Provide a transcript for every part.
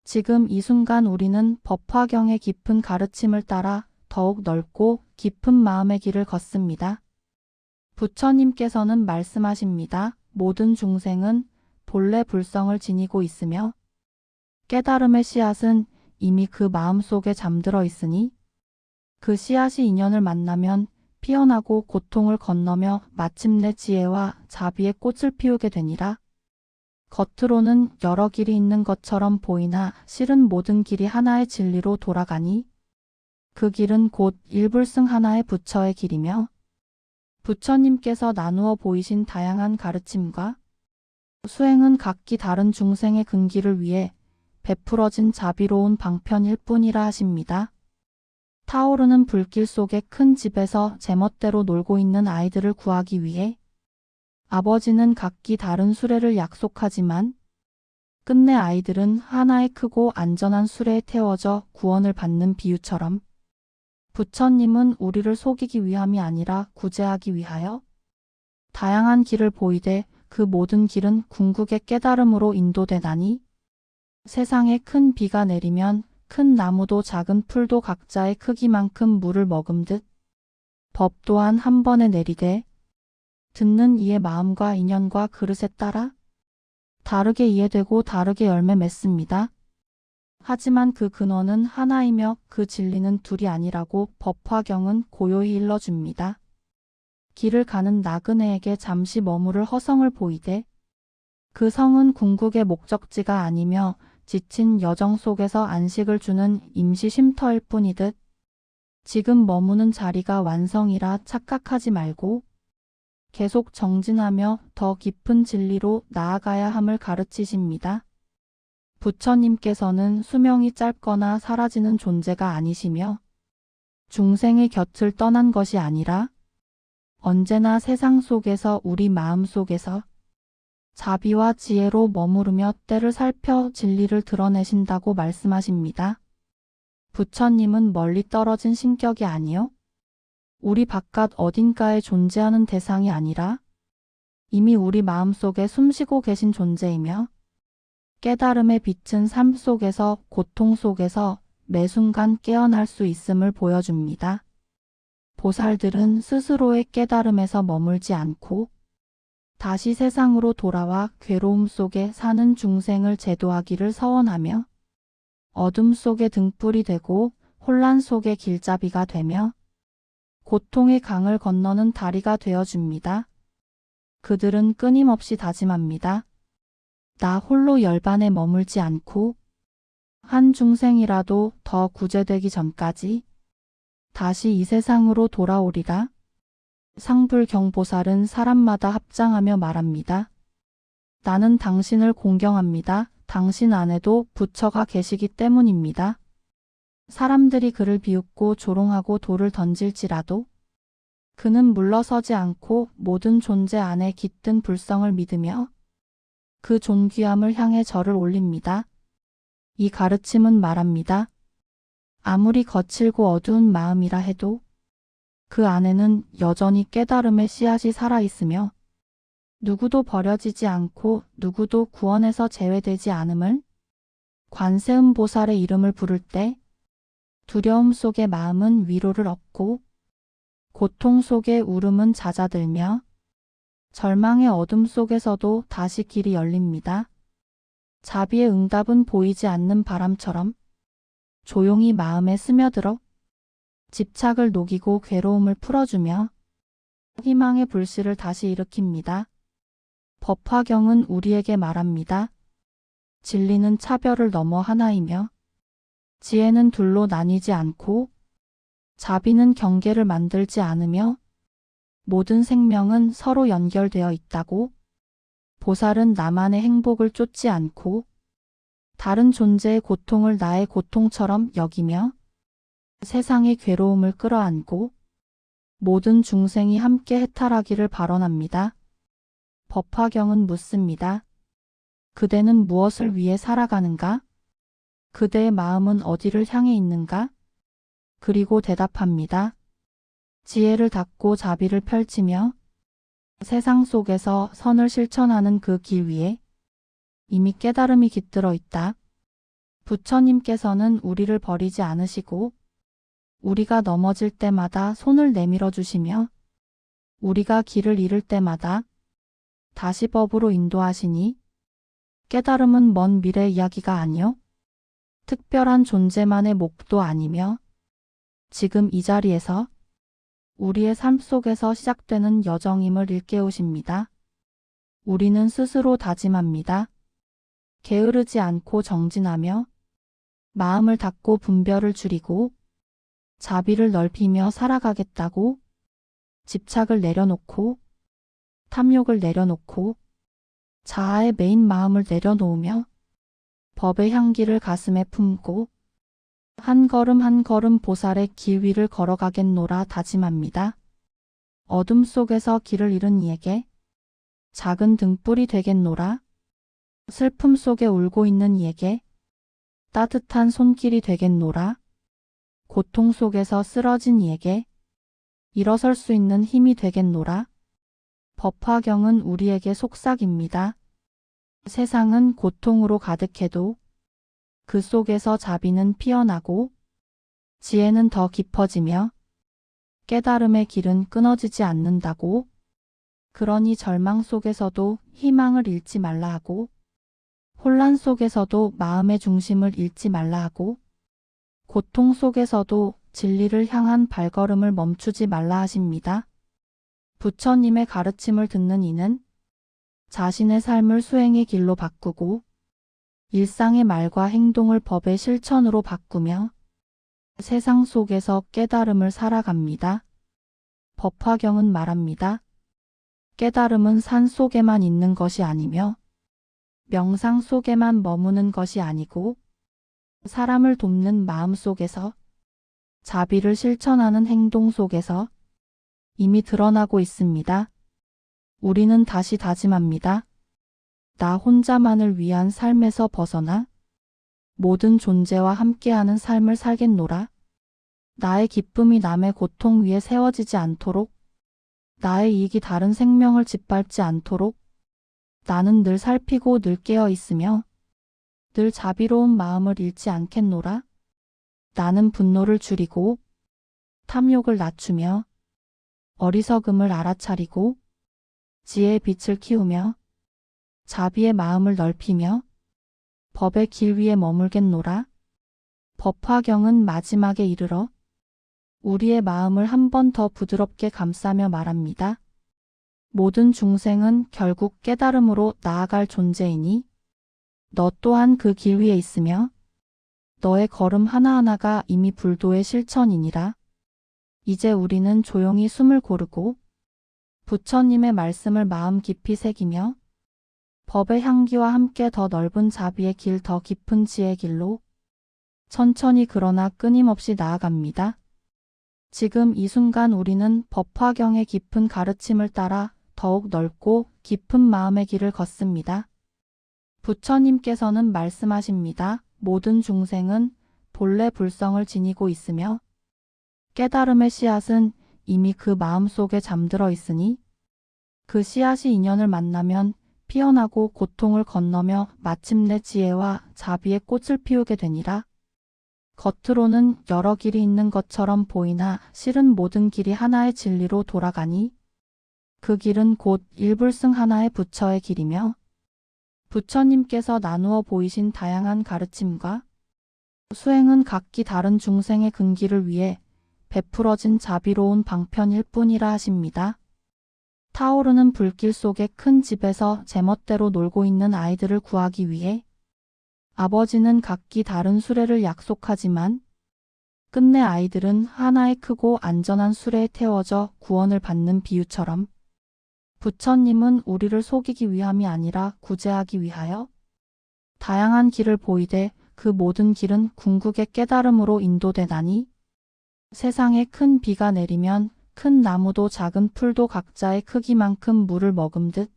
지금 이 순간 우리는 법화경의 깊은 가르침을 따라 더욱 넓고 깊은 마음의 길을 걷습니다. 부처님께서는 말씀하십니다. 모든 중생은 본래 불성을 지니고 있으며 깨달음의 씨앗은 이미 그 마음속에 잠들어 있으니 그 씨앗이 인연을 만나면 피어나고 고통을 건너며 마침내 지혜와 자비의 꽃을 피우게 되니라. 겉으로는 여러 길이 있는 것처럼 보이나 실은 모든 길이 하나의 진리로 돌아가니 그 길은 곧 일불승 하나의 부처의 길이며 부처님께서 나누어 보이신 다양한 가르침과 수행은 각기 다른 중생의 근기를 위해 베풀어진 자비로운 방편일 뿐이라 하십니다. 타오르는 불길 속의 큰 집에서 제멋대로 놀고 있는 아이들을 구하기 위해 아버지는 각기 다른 수레를 약속하지만 끝내 아이들은 하나의 크고 안전한 수레에 태워져 구원을 받는 비유처럼 부처님은 우리를 속이기 위함이 아니라 구제하기 위하여 다양한 길을 보이되 그 모든 길은 궁극의 깨달음으로 인도되나니 세상에 큰 비가 내리면 큰 나무도 작은 풀도 각자의 크기만큼 물을 머금듯 법 또한 한 번에 내리되 듣는 이의 마음과 인연과 그릇에 따라 다르게 이해되고 다르게 열매 맺습니다. 하지만 그 근원은 하나이며 그 진리는 둘이 아니라고 법화경은 고요히 일러줍니다. 길을 가는 나그네에게 잠시 머무를 허성을 보이되 그 성은 궁극의 목적지가 아니며 지친 여정 속에서 안식을 주는 임시 쉼터일 뿐이듯 지금 머무는 자리가 완성이라 착각하지 말고 계속 정진하며 더 깊은 진리로 나아가야 함을 가르치십니다. 부처님께서는 수명이 짧거나 사라지는 존재가 아니시며 중생의 곁을 떠난 것이 아니라 언제나 세상 속에서 우리 마음 속에서 자비와 지혜로 머무르며 때를 살펴 진리를 드러내신다고 말씀하십니다. 부처님은 멀리 떨어진 신격이 아니요 우리 바깥 어딘가에 존재하는 대상이 아니라 이미 우리 마음속에 숨쉬고 계신 존재이며 깨달음의 빛은 삶 속에서 고통 속에서 매 순간 깨어날 수 있음을 보여줍니다. 보살들은 스스로의 깨달음에서 머물지 않고 다시 세상으로 돌아와 괴로움 속에 사는 중생을 제도하기를 서원하며 어둠 속의 등불이 되고 혼란 속의 길잡이가 되며 고통의 강을 건너는 다리가 되어줍니다. 그들은 끊임없이 다짐합니다. 나 홀로 열반에 머물지 않고 한 중생이라도 더 구제되기 전까지 다시 이 세상으로 돌아오리라. 상불경보살은 사람마다 합장하며 말합니다. 나는 당신을 공경합니다. 당신 안에도 부처가 계시기 때문입니다. 사람들이 그를 비웃고 조롱하고 돌을 던질지라도 그는 물러서지 않고 모든 존재 안에 깃든 불성을 믿으며 그 존귀함을 향해 절을 올립니다. 이 가르침은 말합니다. 아무리 거칠고 어두운 마음이라 해도 그 안에는 여전히 깨달음의 씨앗이 살아있으며 누구도 버려지지 않고 누구도 구원에서 제외되지 않음을 관세음보살의 이름을 부를 때 두려움 속의 마음은 위로를 얻고 고통 속의 울음은 잦아들며 절망의 어둠 속에서도 다시 길이 열립니다. 자비의 응답은 보이지 않는 바람처럼 조용히 마음에 스며들어 집착을 녹이고 괴로움을 풀어주며 희망의 불씨를 다시 일으킵니다. 법화경은 우리에게 말합니다. 진리는 차별을 넘어 하나이며 지혜는 둘로 나뉘지 않고 자비는 경계를 만들지 않으며 모든 생명은 서로 연결되어 있다고 보살은 나만의 행복을 쫓지 않고 다른 존재의 고통을 나의 고통처럼 여기며 세상의 괴로움을 끌어안고 모든 중생이 함께 해탈하기를 발언합니다. 법화경은 묻습니다. 그대는 무엇을 위해 살아가는가? 그대의 마음은 어디를 향해 있는가? 그리고 대답합니다. 지혜를 닫고 자비를 펼치며 세상 속에서 선을 실천하는 그 길 위에 이미 깨달음이 깃들어 있다. 부처님께서는 우리를 버리지 않으시고 우리가 넘어질 때마다 손을 내밀어 주시며 우리가 길을 잃을 때마다 다시 법으로 인도하시니 깨달음은 먼 미래 이야기가 아니요 특별한 존재만의 목도 아니며 지금 이 자리에서 우리의 삶 속에서 시작되는 여정임을 일깨우십니다. 우리는 스스로 다짐합니다. 게으르지 않고 정진하며 마음을 닫고 분별을 줄이고 자비를 넓히며 살아가겠다고 집착을 내려놓고 탐욕을 내려놓고 자아의 메인 마음을 내려놓으며 법의 향기를 가슴에 품고 한 걸음 한 걸음 보살의 길 위를 걸어가겠노라 다짐합니다. 어둠 속에서 길을 잃은 이에게 작은 등불이 되겠노라. 슬픔 속에 울고 있는 이에게 따뜻한 손길이 되겠노라. 고통 속에서 쓰러진 이에게 일어설 수 있는 힘이 되겠노라. 법화경은 우리에게 속삭입니다. 세상은 고통으로 가득해도 그 속에서 자비는 피어나고 지혜는 더 깊어지며 깨달음의 길은 끊어지지 않는다고. 그러니 절망 속에서도 희망을 잃지 말라 하고 혼란 속에서도 마음의 중심을 잃지 말라 하고 고통 속에서도 진리를 향한 발걸음을 멈추지 말라 하십니다. 부처님의 가르침을 듣는 이는 자신의 삶을 수행의 길로 바꾸고 일상의 말과 행동을 법의 실천으로 바꾸며 세상 속에서 깨달음을 살아갑니다. 법화경은 말합니다. 깨달음은 산 속에만 있는 것이 아니며 명상 속에만 머무는 것이 아니고 사람을 돕는 마음 속에서 자비를 실천하는 행동 속에서 이미 드러나고 있습니다. 우리는 다시 다짐합니다. 나 혼자만을 위한 삶에서 벗어나 모든 존재와 함께하는 삶을 살겠노라. 나의 기쁨이 남의 고통 위에 세워지지 않도록 나의 이익이 다른 생명을 짓밟지 않도록 나는 늘 살피고 늘 깨어 있으며 늘 자비로운 마음을 잃지 않겠노라. 나는 분노를 줄이고 탐욕을 낮추며 어리석음을 알아차리고 지혜의 빛을 키우며 자비의 마음을 넓히며 법의 길 위에 머물겠노라. 법화경은 마지막에 이르러 우리의 마음을 한 번 더 부드럽게 감싸며 말합니다. 모든 중생은 결국 깨달음으로 나아갈 존재이니 너 또한 그 길 위에 있으며 너의 걸음 하나하나가 이미 불도의 실천이니라. 이제 우리는 조용히 숨을 고르고 부처님의 말씀을 마음 깊이 새기며 법의 향기와 함께 더 넓은 자비의 길, 더 깊은 지혜의 길로 천천히 그러나 끊임없이 나아갑니다. 지금 이 순간 우리는 법화경의 깊은 가르침을 따라 더욱 넓고 깊은 마음의 길을 걷습니다. 부처님께서는 말씀하십니다. 모든 중생은 본래 불성을 지니고 있으며 깨달음의 씨앗은 이미 그 마음 속에 잠들어 있으니 그 씨앗이 인연을 만나면 피어나고 고통을 건너며 마침내 지혜와 자비의 꽃을 피우게 되니라. 겉으로는 여러 길이 있는 것처럼 보이나 실은 모든 길이 하나의 진리로 돌아가니 그 길은 곧 일불승 하나의 부처의 길이며 부처님께서 나누어 보이신 다양한 가르침과 수행은 각기 다른 중생의 근기를 위해 베풀어진 자비로운 방편일 뿐이라 하십니다. 타오르는 불길 속의 큰 집에서 제멋대로 놀고 있는 아이들을 구하기 위해 아버지는 각기 다른 수레를 약속하지만 끝내 아이들은 하나의 크고 안전한 수레에 태워져 구원을 받는 비유처럼 부처님은 우리를 속이기 위함이 아니라 구제하기 위하여 다양한 길을 보이되 그 모든 길은 궁극의 깨달음으로 인도되나니 세상에 큰 비가 내리면 큰 나무도 작은 풀도 각자의 크기만큼 물을 머금듯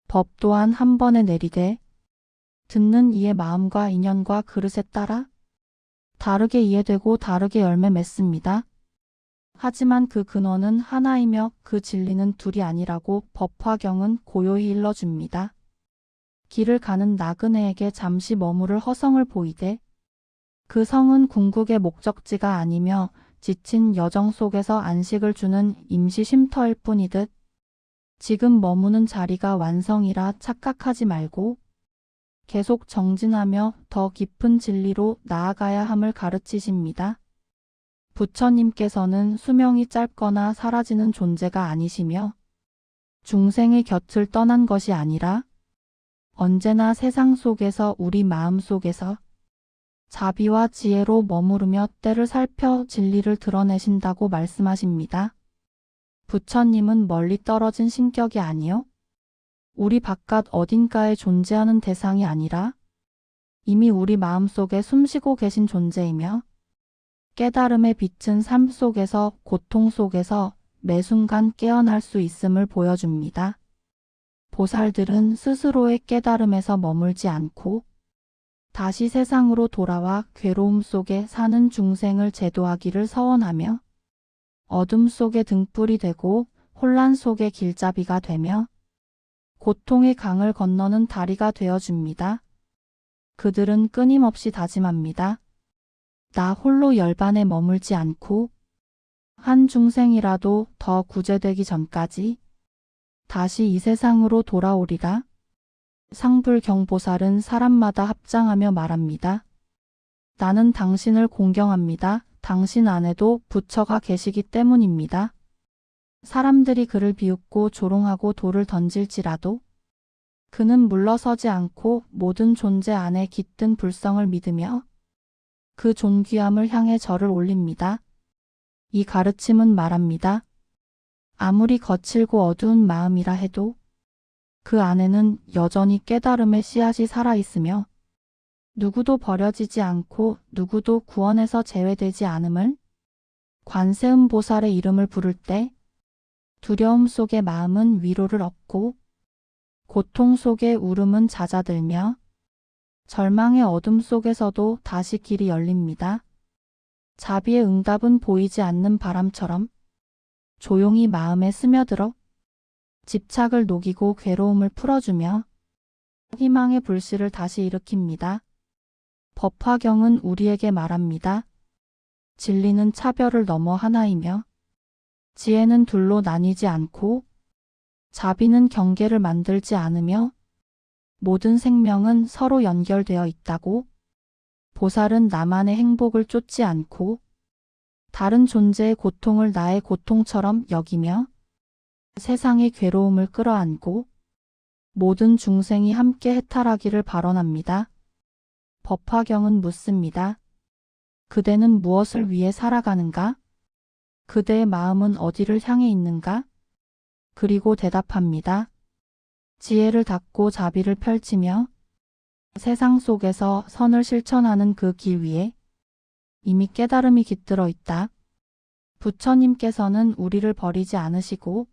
법 또한 한 번에 내리되 듣는 이의 마음과 인연과 그릇에 따라 다르게 이해되고 다르게 열매 맺습니다. 하지만 그 근원은 하나이며 그 진리는 둘이 아니라고 법화경은 고요히 일러줍니다. 길을 가는 나그네에게 잠시 머무를 허성을 보이되 그 성은 궁극의 목적지가 아니며 지친 여정 속에서 안식을 주는 임시 쉼터일 뿐이듯 지금 머무는 자리가 완성이라 착각하지 말고 계속 정진하며 더 깊은 진리로 나아가야 함을 가르치십니다. 부처님께서는 수명이 짧거나 사라지는 존재가 아니시며 중생의 곁을 떠난 것이 아니라 언제나 세상 속에서 우리 마음 속에서 자비와 지혜로 머무르며 때를 살펴 진리를 드러내신다고 말씀하십니다. 부처님은 멀리 떨어진 신격이 아니요 우리 바깥 어딘가에 존재하는 대상이 아니라 이미 우리 마음속에 숨쉬고 계신 존재이며 깨달음의 빛은 삶 속에서 고통 속에서 매 순간 깨어날 수 있음을 보여줍니다. 보살들은 스스로의 깨달음에서 머물지 않고 다시 세상으로 돌아와 괴로움 속에 사는 중생을 제도하기를 서원하며 어둠 속의 등불이 되고 혼란 속의 길잡이가 되며 고통의 강을 건너는 다리가 되어줍니다. 그들은 끊임없이 다짐합니다. 나 홀로 열반에 머물지 않고 한 중생이라도 더 구제되기 전까지 다시 이 세상으로 돌아오리라. 상불경보살은 사람마다 합장하며 말합니다. 나는 당신을 공경합니다. 당신 안에도 부처가 계시기 때문입니다. 사람들이 그를 비웃고 조롱하고 돌을 던질지라도 그는 물러서지 않고 모든 존재 안에 깃든 불성을 믿으며 그 존귀함을 향해 절을 올립니다. 이 가르침은 말합니다. 아무리 거칠고 어두운 마음이라 해도 그 안에는 여전히 깨달음의 씨앗이 살아있으며 누구도 버려지지 않고 누구도 구원에서 제외되지 않음을 관세음보살의 이름을 부를 때 두려움 속의 마음은 위로를 얻고 고통 속의 울음은 잦아들며 절망의 어둠 속에서도 다시 길이 열립니다. 자비의 응답은 보이지 않는 바람처럼 조용히 마음에 스며들어 집착을 녹이고 괴로움을 풀어주며 희망의 불씨를 다시 일으킵니다. 법화경은 우리에게 말합니다. 진리는 차별을 넘어 하나이며 지혜는 둘로 나뉘지 않고 자비는 경계를 만들지 않으며 모든 생명은 서로 연결되어 있다고 보살은 나만의 행복을 쫓지 않고 다른 존재의 고통을 나의 고통처럼 여기며 세상의 괴로움을 끌어안고 모든 중생이 함께 해탈하기를 발언합니다. 법화경은 묻습니다. 그대는 무엇을 위해 살아가는가? 그대의 마음은 어디를 향해 있는가? 그리고 대답합니다. 지혜를 닫고 자비를 펼치며 세상 속에서 선을 실천하는 그 길 위에 이미 깨달음이 깃들어 있다. 부처님께서는 우리를 버리지 않으시고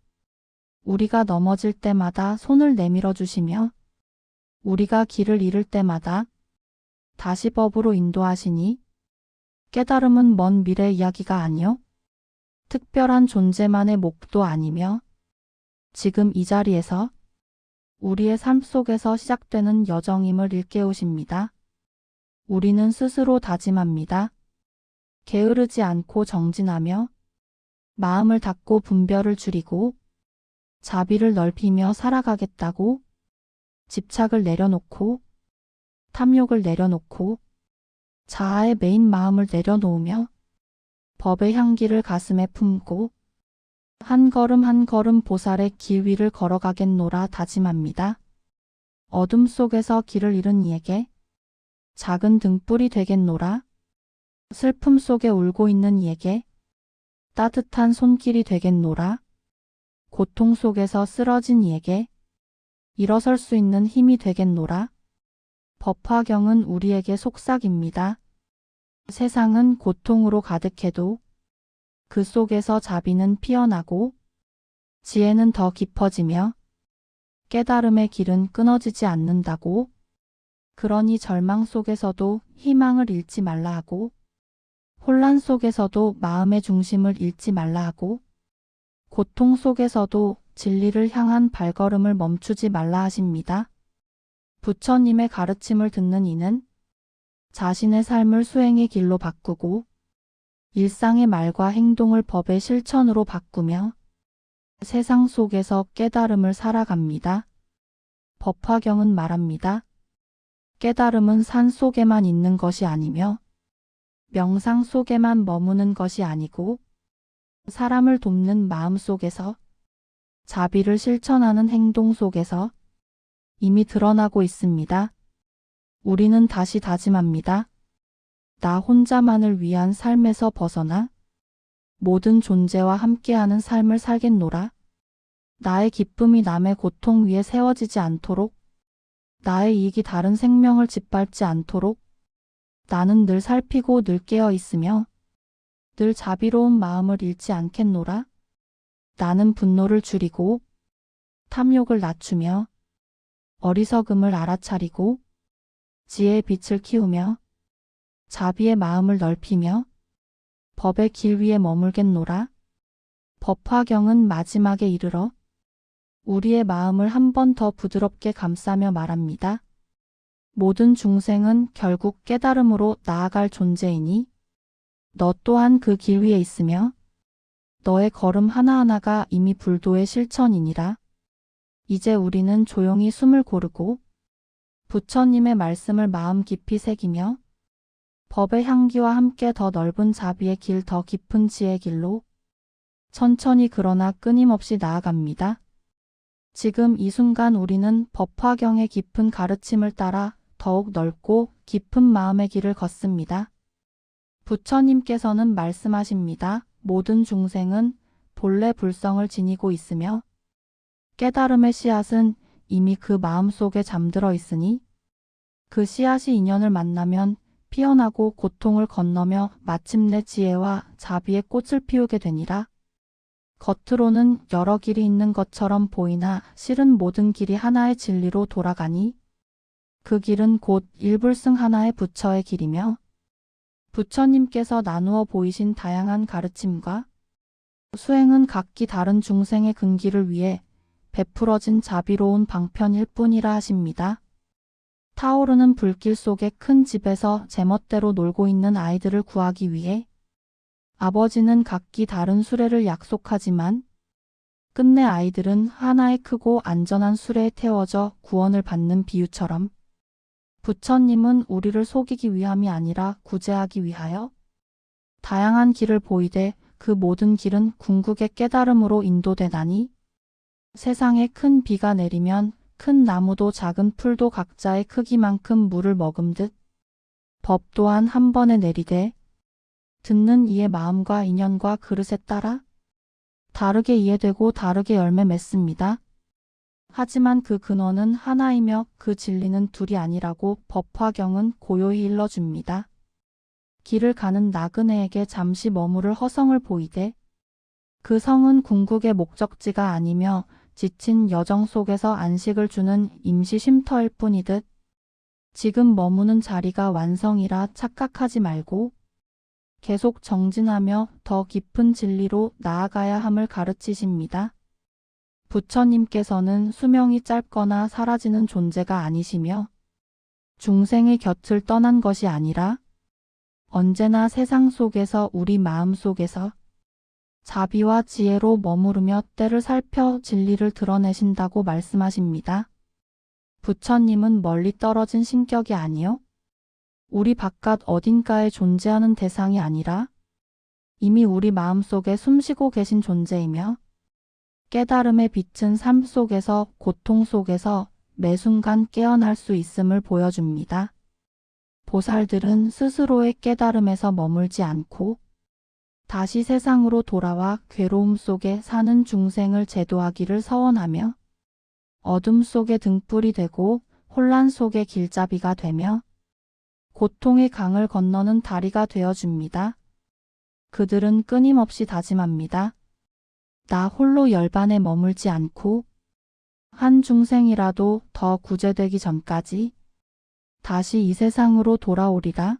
우리가 넘어질 때마다 손을 내밀어 주시며 우리가 길을 잃을 때마다 다시 법으로 인도하시니 깨달음은 먼 미래 이야기가 아니요 특별한 존재만의 몫도 아니며 지금 이 자리에서 우리의 삶 속에서 시작되는 여정임을 일깨우십니다. 우리는 스스로 다짐합니다. 게으르지 않고 정진하며 마음을 닫고 분별을 줄이고 자비를 넓히며 살아가겠다고 집착을 내려놓고 탐욕을 내려놓고 자아의 메인 마음을 내려놓으며 법의 향기를 가슴에 품고 한 걸음 한 걸음 보살의 길 위를 걸어가겠노라 다짐합니다. 어둠 속에서 길을 잃은 이에게 작은 등불이 되겠노라. 슬픔 속에 울고 있는 이에게 따뜻한 손길이 되겠노라. 고통 속에서 쓰러진 이에게 일어설 수 있는 힘이 되겠노라. 법화경은 우리에게 속삭입니다. 세상은 고통으로 가득해도 그 속에서 자비는 피어나고 지혜는 더 깊어지며 깨달음의 길은 끊어지지 않는다고. 그러니 절망 속에서도 희망을 잃지 말라 하고 혼란 속에서도 마음의 중심을 잃지 말라 하고 고통 속에서도 진리를 향한 발걸음을 멈추지 말라 하십니다. 부처님의 가르침을 듣는 이는 자신의 삶을 수행의 길로 바꾸고 일상의 말과 행동을 법의 실천으로 바꾸며 세상 속에서 깨달음을 살아갑니다. 법화경은 말합니다. 깨달음은 산 속에만 있는 것이 아니며 명상 속에만 머무는 것이 아니고 사람을 돕는 마음 속에서 자비를 실천하는 행동 속에서 이미 드러나고 있습니다. 우리는 다시 다짐합니다. 나 혼자만을 위한 삶에서 벗어나 모든 존재와 함께하는 삶을 살겠노라. 나의 기쁨이 남의 고통 위에 세워지지 않도록, 나의 이익이 다른 생명을 짓밟지 않도록 나는 늘 살피고 늘 깨어 있으며 늘 자비로운 마음을 잃지 않겠노라. 나는 분노를 줄이고 탐욕을 낮추며 어리석음을 알아차리고 지혜의 빛을 키우며 자비의 마음을 넓히며 법의 길 위에 머물겠노라. 법화경은 마지막에 이르러 우리의 마음을 한 번 더 부드럽게 감싸며 말합니다. 모든 중생은 결국 깨달음으로 나아갈 존재이니 너 또한 그 길 위에 있으며 너의 걸음 하나하나가 이미 불도의 실천이니라. 이제 우리는 조용히 숨을 고르고 부처님의 말씀을 마음 깊이 새기며 법의 향기와 함께 더 넓은 자비의 길, 더 깊은 지혜의 길로 천천히 그러나 끊임없이 나아갑니다. 지금 이 순간 우리는 법화경의 깊은 가르침을 따라 더욱 넓고 깊은 마음의 길을 걷습니다. 부처님께서는 말씀하십니다. 모든 중생은 본래 불성을 지니고 있으며 깨달음의 씨앗은 이미 그 마음 속에 잠들어 있으니 그 씨앗이 인연을 만나면 피어나고 고통을 건너며 마침내 지혜와 자비의 꽃을 피우게 되니라. 겉으로는 여러 길이 있는 것처럼 보이나 실은 모든 길이 하나의 진리로 돌아가니 그 길은 곧 일불승 하나의 부처의 길이며 부처님께서 나누어 보이신 다양한 가르침과 수행은 각기 다른 중생의 근기를 위해 베풀어진 자비로운 방편일 뿐이라 하십니다. 타오르는 불길 속의 큰 집에서 제멋대로 놀고 있는 아이들을 구하기 위해 아버지는 각기 다른 수레를 약속하지만 끝내 아이들은 하나의 크고 안전한 수레에 태워져 구원을 받는 비유처럼 부처님은 우리를 속이기 위함이 아니라 구제하기 위하여 다양한 길을 보이되 그 모든 길은 궁극의 깨달음으로 인도되나니 세상에 큰 비가 내리면 큰 나무도 작은 풀도 각자의 크기만큼 물을 머금듯 법 또한 한 번에 내리되 듣는 이의 마음과 인연과 그릇에 따라 다르게 이해되고 다르게 열매 맺습니다. 하지만 그 근원은 하나이며 그 진리는 둘이 아니라고 법화경은 고요히 일러줍니다. 길을 가는 나그네에게 잠시 머무를 허성을 보이되 그 성은 궁극의 목적지가 아니며 지친 여정 속에서 안식을 주는 임시 쉼터일 뿐이듯 지금 머무는 자리가 완성이라 착각하지 말고 계속 정진하며 더 깊은 진리로 나아가야 함을 가르치십니다. 부처님께서는 수명이 짧거나 사라지는 존재가 아니시며 중생의 곁을 떠난 것이 아니라 언제나 세상 속에서 우리 마음 속에서 자비와 지혜로 머무르며 때를 살펴 진리를 드러내신다고 말씀하십니다. 부처님은 멀리 떨어진 신격이 아니요 우리 바깥 어딘가에 존재하는 대상이 아니라 이미 우리 마음속에 숨쉬고 계신 존재이며 깨달음의 빛은 삶 속에서 고통 속에서 매 순간 깨어날 수 있음을 보여줍니다. 보살들은 스스로의 깨달음에서 머물지 않고 다시 세상으로 돌아와 괴로움 속에 사는 중생을 제도하기를 서원하며 어둠 속에 등불이 되고 혼란 속에 길잡이가 되며 고통의 강을 건너는 다리가 되어줍니다. 그들은 끊임없이 다짐합니다. 나 홀로 열반에 머물지 않고 한 중생이라도 더 구제되기 전까지 다시 이 세상으로 돌아오리라.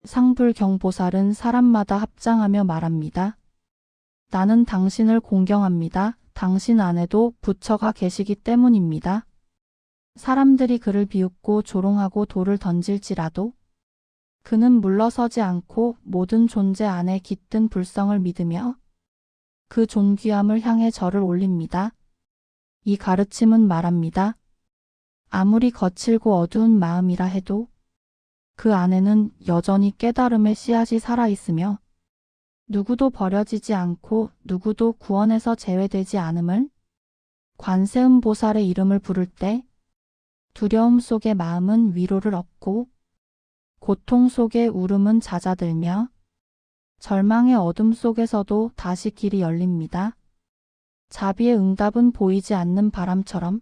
상불경보살은 사람마다 합장하며 말합니다. 나는 당신을 공경합니다. 당신 안에도 부처가 계시기 때문입니다. 사람들이 그를 비웃고 조롱하고 돌을 던질지라도 그는 물러서지 않고 모든 존재 안에 깃든 불성을 믿으며 그 존귀함을 향해 절을 올립니다. 이 가르침은 말합니다. 아무리 거칠고 어두운 마음이라 해도 그 안에는 여전히 깨달음의 씨앗이 살아있으며 누구도 버려지지 않고 누구도 구원에서 제외되지 않음을 관세음보살의 이름을 부를 때 두려움 속의 마음은 위로를 얻고 고통 속의 울음은 잦아들며 절망의 어둠 속에서도 다시 길이 열립니다. 자비의 응답은 보이지 않는 바람처럼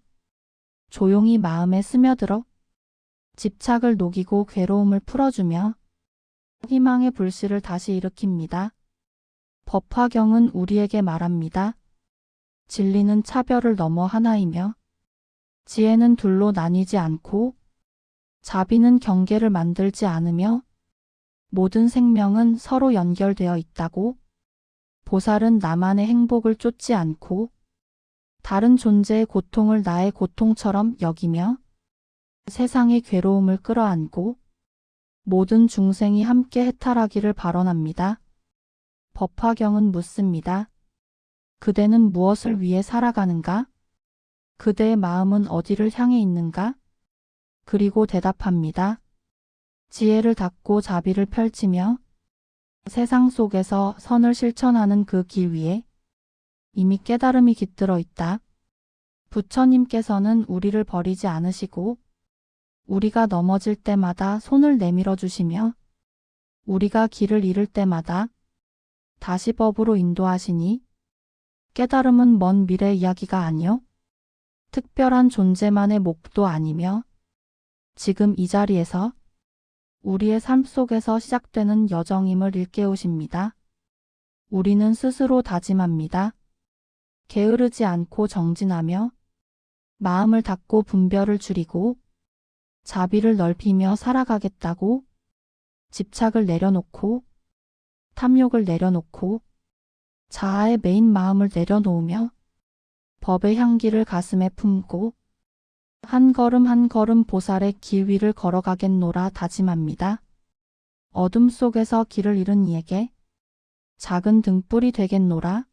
조용히 마음에 스며들어 집착을 녹이고 괴로움을 풀어주며 희망의 불씨를 다시 일으킵니다. 법화경은 우리에게 말합니다. 진리는 차별을 넘어 하나이며 지혜는 둘로 나뉘지 않고 자비는 경계를 만들지 않으며 모든 생명은 서로 연결되어 있다고. 보살은 나만의 행복을 쫓지 않고 다른 존재의 고통을 나의 고통처럼 여기며 세상의 괴로움을 끌어안고 모든 중생이 함께 해탈하기를 발언합니다. 법화경은 묻습니다. 그대는 무엇을 위해 살아가는가? 그대의 마음은 어디를 향해 있는가? 그리고 대답합니다. 지혜를 닫고 자비를 펼치며 세상 속에서 선을 실천하는 그 길 위에 이미 깨달음이 깃들어 있다. 부처님께서는 우리를 버리지 않으시고 우리가 넘어질 때마다 손을 내밀어 주시며 우리가 길을 잃을 때마다 다시 법으로 인도하시니 깨달음은 먼 미래 이야기가 아니요 특별한 존재만의 목도 아니며 지금 이 자리에서 우리의 삶 속에서 시작되는 여정임을 일깨우십니다. 우리는 스스로 다짐합니다. 게으르지 않고 정진하며 마음을 닫고 분별을 줄이고 자비를 넓히며 살아가겠다고. 집착을 내려놓고 탐욕을 내려놓고 자아의 메인 마음을 내려놓으며 법의 향기를 가슴에 품고 한 걸음 한 걸음 보살의 길 위를 걸어가겠노라 다짐합니다. 어둠 속에서 길을 잃은 이에게 작은 등불이 되겠노라.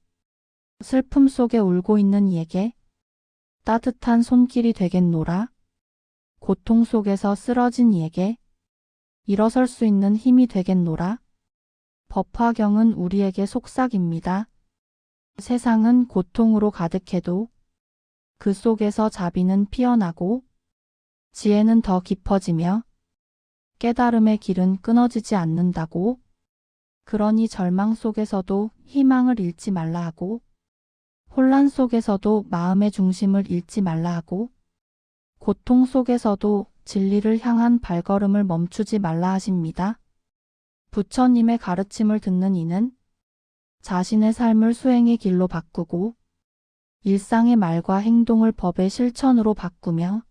슬픔 속에 울고 있는 이에게 따뜻한 손길이 되겠노라. 고통 속에서 쓰러진 이에게 일어설 수 있는 힘이 되겠노라. 법화경은 우리에게 속삭입니다. 세상은 고통으로 가득해도 그 속에서 자비는 피어나고 지혜는 더 깊어지며 깨달음의 길은 끊어지지 않는다고. 그러니 절망 속에서도 희망을 잃지 말라 하고 혼란 속에서도 마음의 중심을 잃지 말라 하고 고통 속에서도 진리를 향한 발걸음을 멈추지 말라 하십니다. 부처님의 가르침을 듣는 이는 자신의 삶을 수행의 길로 바꾸고 일상의 말과 행동을 법의 실천으로 바꾸며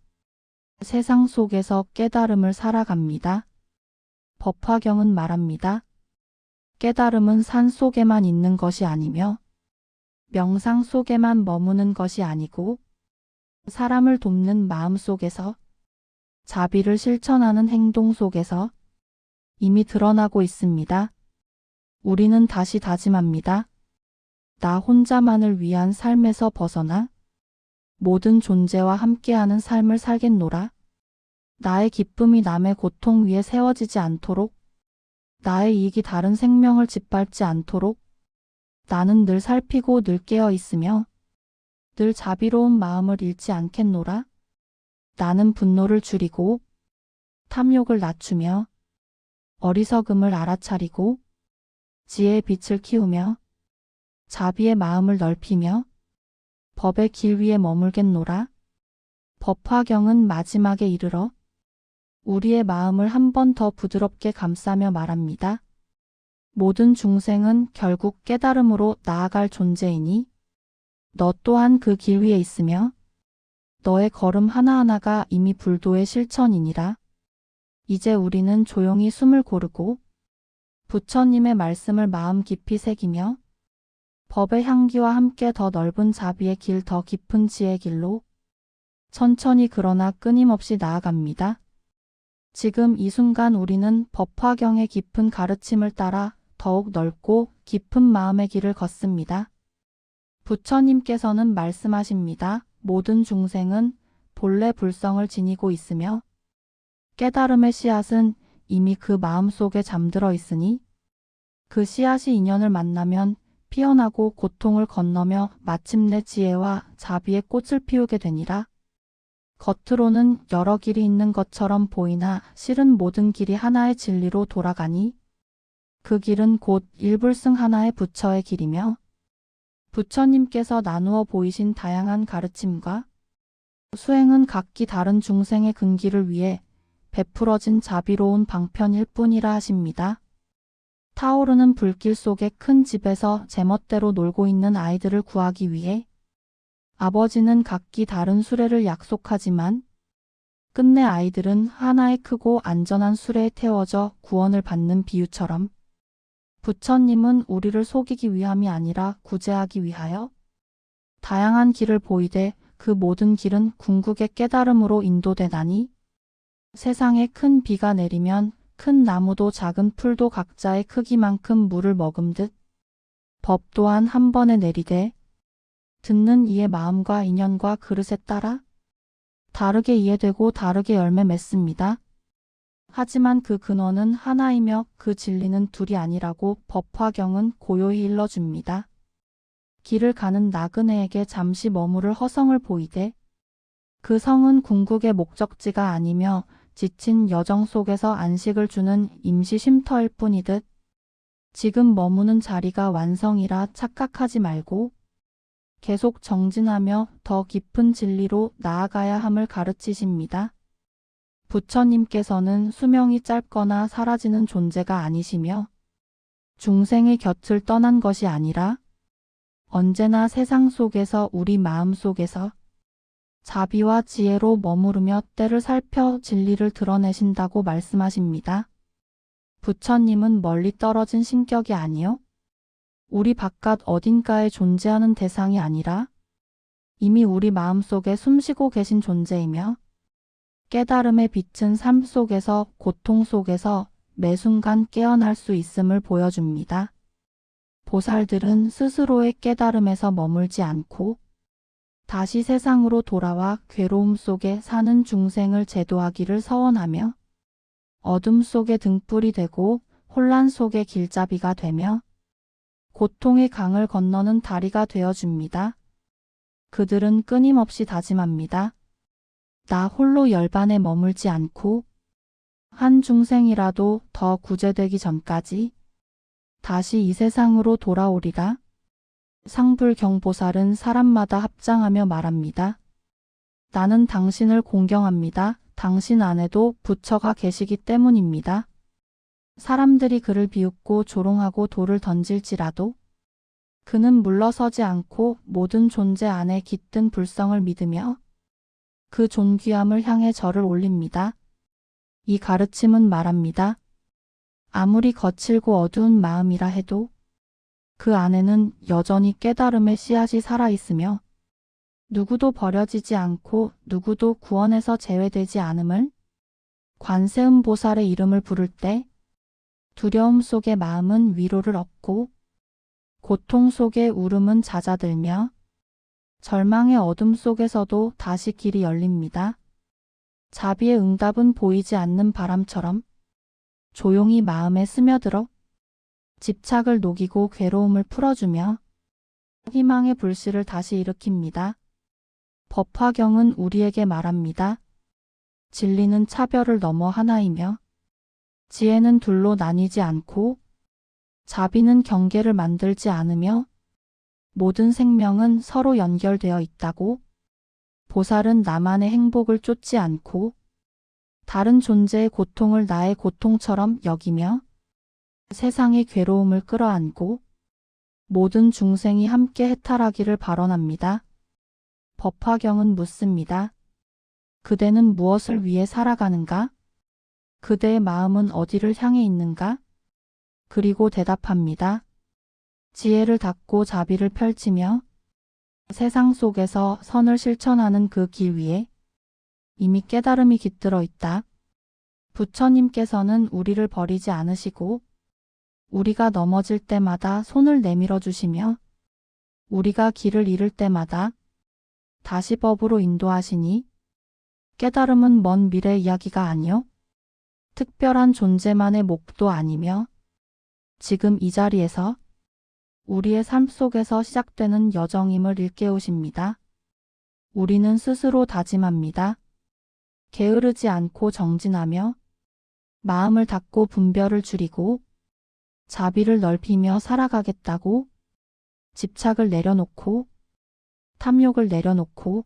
세상 속에서 깨달음을 살아갑니다. 법화경은 말합니다. 깨달음은 산 속에만 있는 것이 아니며 명상 속에만 머무는 것이 아니고 사람을 돕는 마음 속에서 자비를 실천하는 행동 속에서 이미 드러나고 있습니다. 우리는 다시 다짐합니다. 나 혼자만을 위한 삶에서 벗어나 모든 존재와 함께하는 삶을 살겠노라. 나의 기쁨이 남의 고통 위에 세워지지 않도록 나의 이익이 다른 생명을 짓밟지 않도록 나는 늘 살피고 늘 깨어 있으며 늘 자비로운 마음을 잃지 않겠노라. 나는 분노를 줄이고 탐욕을 낮추며 어리석음을 알아차리고 지혜의 빛을 키우며 자비의 마음을 넓히며 법의 길 위에 머물겠노라. 법화경은 마지막에 이르러 우리의 마음을 한 번 더 부드럽게 감싸며 말합니다. 모든 중생은 결국 깨달음으로 나아갈 존재이니 너 또한 그 길 위에 있으며 너의 걸음 하나하나가 이미 불도의 실천이니라. 이제 우리는 조용히 숨을 고르고 부처님의 말씀을 마음 깊이 새기며 법의 향기와 함께 더 넓은 자비의 길, 더 깊은 지혜의 길로 천천히 그러나 끊임없이 나아갑니다. 지금 이 순간 우리는 법화경의 깊은 가르침을 따라 더욱 넓고 깊은 마음의 길을 걷습니다. 부처님께서는 말씀하십니다. 모든 중생은 본래 불성을 지니고 있으며 깨달음의 씨앗은 이미 그 마음속에 잠들어 있으니 그 씨앗이 인연을 만나면 피어나고 고통을 건너며 마침내 지혜와 자비의 꽃을 피우게 되니라. 겉으로는 여러 길이 있는 것처럼 보이나 실은 모든 길이 하나의 진리로 돌아가니 그 길은 곧 일불승 하나의 부처의 길이며 부처님께서 나누어 보이신 다양한 가르침과 수행은 각기 다른 중생의 근기를 위해 베풀어진 자비로운 방편일 뿐이라 하십니다. 타오르는 불길 속의 큰 집에서 제멋대로 놀고 있는 아이들을 구하기 위해 아버지는 각기 다른 수레를 약속하지만 끝내 아이들은 하나의 크고 안전한 수레에 태워져 구원을 받는 비유처럼 부처님은 우리를 속이기 위함이 아니라 구제하기 위하여 다양한 길을 보이되 그 모든 길은 궁극의 깨달음으로 인도되나니 세상에 큰 비가 내리면 큰 나무도 작은 풀도 각자의 크기만큼 물을 머금듯 법 또한 한 번에 내리되 듣는 이의 마음과 인연과 그릇에 따라 다르게 이해되고 다르게 열매 맺습니다. 하지만 그 근원은 하나이며 그 진리는 둘이 아니라고 법화경은 고요히 일러줍니다. 길을 가는 나그네에게 잠시 머무를 허성을 보이되 그 성은 궁극의 목적지가 아니며 지친 여정 속에서 안식을 주는 임시 쉼터일 뿐이듯 지금 머무는 자리가 완성이라 착각하지 말고 계속 정진하며 더 깊은 진리로 나아가야 함을 가르치십니다. 부처님께서는 수명이 짧거나 사라지는 존재가 아니시며 중생의 곁을 떠난 것이 아니라 언제나 세상 속에서 우리 마음 속에서 자비와 지혜로 머무르며 때를 살펴 진리를 드러내신다고 말씀하십니다. 부처님은 멀리 떨어진 신격이 아니요 우리 바깥 어딘가에 존재하는 대상이 아니라 이미 우리 마음속에 숨쉬고 계신 존재이며 깨달음의 빛은 삶 속에서 고통 속에서 매 순간 깨어날 수 있음을 보여줍니다. 보살들은 스스로의 깨달음에서 머물지 않고 다시 세상으로 돌아와 괴로움 속에 사는 중생을 제도하기를 서원하며 어둠 속의 등불이 되고 혼란 속의 길잡이가 되며 고통의 강을 건너는 다리가 되어줍니다. 그들은 끊임없이 다짐합니다. 나 홀로 열반에 머물지 않고 한 중생이라도 더 구제되기 전까지 다시 이 세상으로 돌아오리라. 상불경보살은 사람마다 합장하며 말합니다. 나는 당신을 공경합니다. 당신 안에도 부처가 계시기 때문입니다. 사람들이 그를 비웃고 조롱하고 돌을 던질지라도 그는 물러서지 않고 모든 존재 안에 깃든 불성을 믿으며 그 존귀함을 향해 절을 올립니다. 이 가르침은 말합니다. 아무리 거칠고 어두운 마음이라 해도 그 안에는 여전히 깨달음의 씨앗이 살아있으며 누구도 버려지지 않고 누구도 구원에서 제외되지 않음을 관세음보살의 이름을 부를 때 두려움 속의 마음은 위로를 얻고 고통 속의 울음은 잦아들며 절망의 어둠 속에서도 다시 길이 열립니다. 자비의 응답은 보이지 않는 바람처럼 조용히 마음에 스며들어 집착을 녹이고 괴로움을 풀어주며 희망의 불씨를 다시 일으킵니다. 법화경은 우리에게 말합니다. 진리는 차별을 넘어 하나이며 지혜는 둘로 나뉘지 않고 자비는 경계를 만들지 않으며 모든 생명은 서로 연결되어 있다고 보살은 나만의 행복을 쫓지 않고 다른 존재의 고통을 나의 고통처럼 여기며 세상의 괴로움을 끌어안고 모든 중생이 함께 해탈하기를 발언합니다. 법화경은 묻습니다. 그대는 무엇을 위해 살아가는가? 그대의 마음은 어디를 향해 있는가? 그리고 대답합니다. 지혜를 닫고 자비를 펼치며 세상 속에서 선을 실천하는 그 길 위에 이미 깨달음이 깃들어 있다. 부처님께서는 우리를 버리지 않으시고 우리가 넘어질 때마다 손을 내밀어 주시며 우리가 길을 잃을 때마다 다시 법으로 인도하시니 깨달음은 먼 미래 이야기가 아니요 특별한 존재만의 목도 아니며 지금 이 자리에서 우리의 삶 속에서 시작되는 여정임을 일깨우십니다. 우리는 스스로 다짐합니다. 게으르지 않고 정진하며 마음을 닫고 분별을 줄이고 자비를 넓히며 살아가겠다고 집착을 내려놓고 탐욕을 내려놓고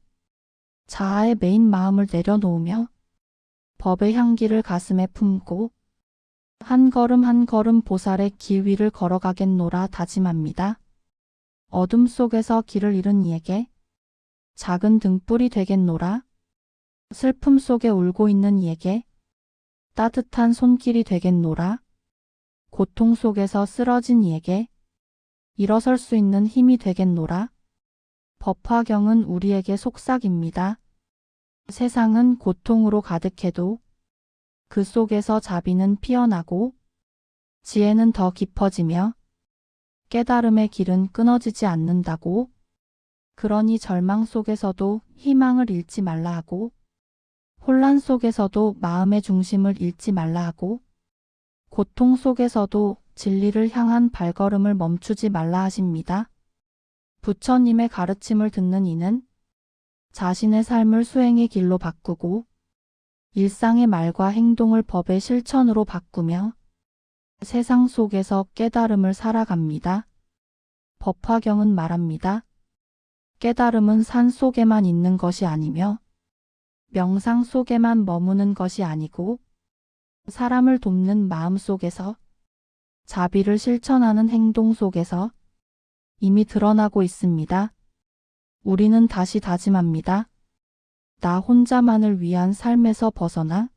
자아의 메인 마음을 내려놓으며 법의 향기를 가슴에 품고 한 걸음 한 걸음 보살의 길 위를 걸어가겠노라 다짐합니다. 어둠 속에서 길을 잃은 이에게 작은 등불이 되겠노라. 슬픔 속에 울고 있는 이에게 따뜻한 손길이 되겠노라. 고통 속에서 쓰러진 이에게 일어설 수 있는 힘이 되겠노라. 법화경은 우리에게 속삭입니다. 세상은 고통으로 가득해도 그 속에서 자비는 피어나고 지혜는 더 깊어지며 깨달음의 길은 끊어지지 않는다고. 그러니 절망 속에서도 희망을 잃지 말라 하고 혼란 속에서도 마음의 중심을 잃지 말라 하고 고통 속에서도 진리를 향한 발걸음을 멈추지 말라 하십니다. 부처님의 가르침을 듣는 이는 자신의 삶을 수행의 길로 바꾸고 일상의 말과 행동을 법의 실천으로 바꾸며 세상 속에서 깨달음을 살아갑니다. 법화경은 말합니다. 깨달음은 산 속에만 있는 것이 아니며 명상 속에만 머무는 것이 아니고 사람을 돕는 마음 속에서 자비를 실천하는 행동 속에서 이미 드러나고 있습니다. 우리는 다시 다짐합니다. 나 혼자만을 위한 삶에서 벗어나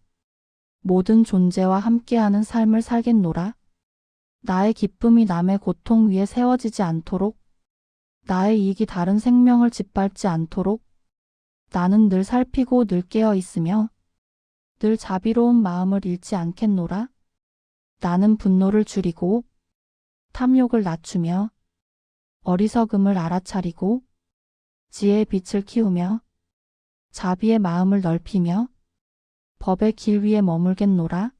모든 존재와 함께하는 삶을 살겠노라. 나의 기쁨이 남의 고통 위에 세워지지 않도록 나의 이익이 다른 생명을 짓밟지 않도록 나는 늘 살피고 늘 깨어 있으며 늘 자비로운 마음을 잃지 않겠노라. 나는 분노를 줄이고 탐욕을 낮추며 어리석음을 알아차리고 지혜의 빛을 키우며 자비의 마음을 넓히며 법의 길 위에 머물겠노라.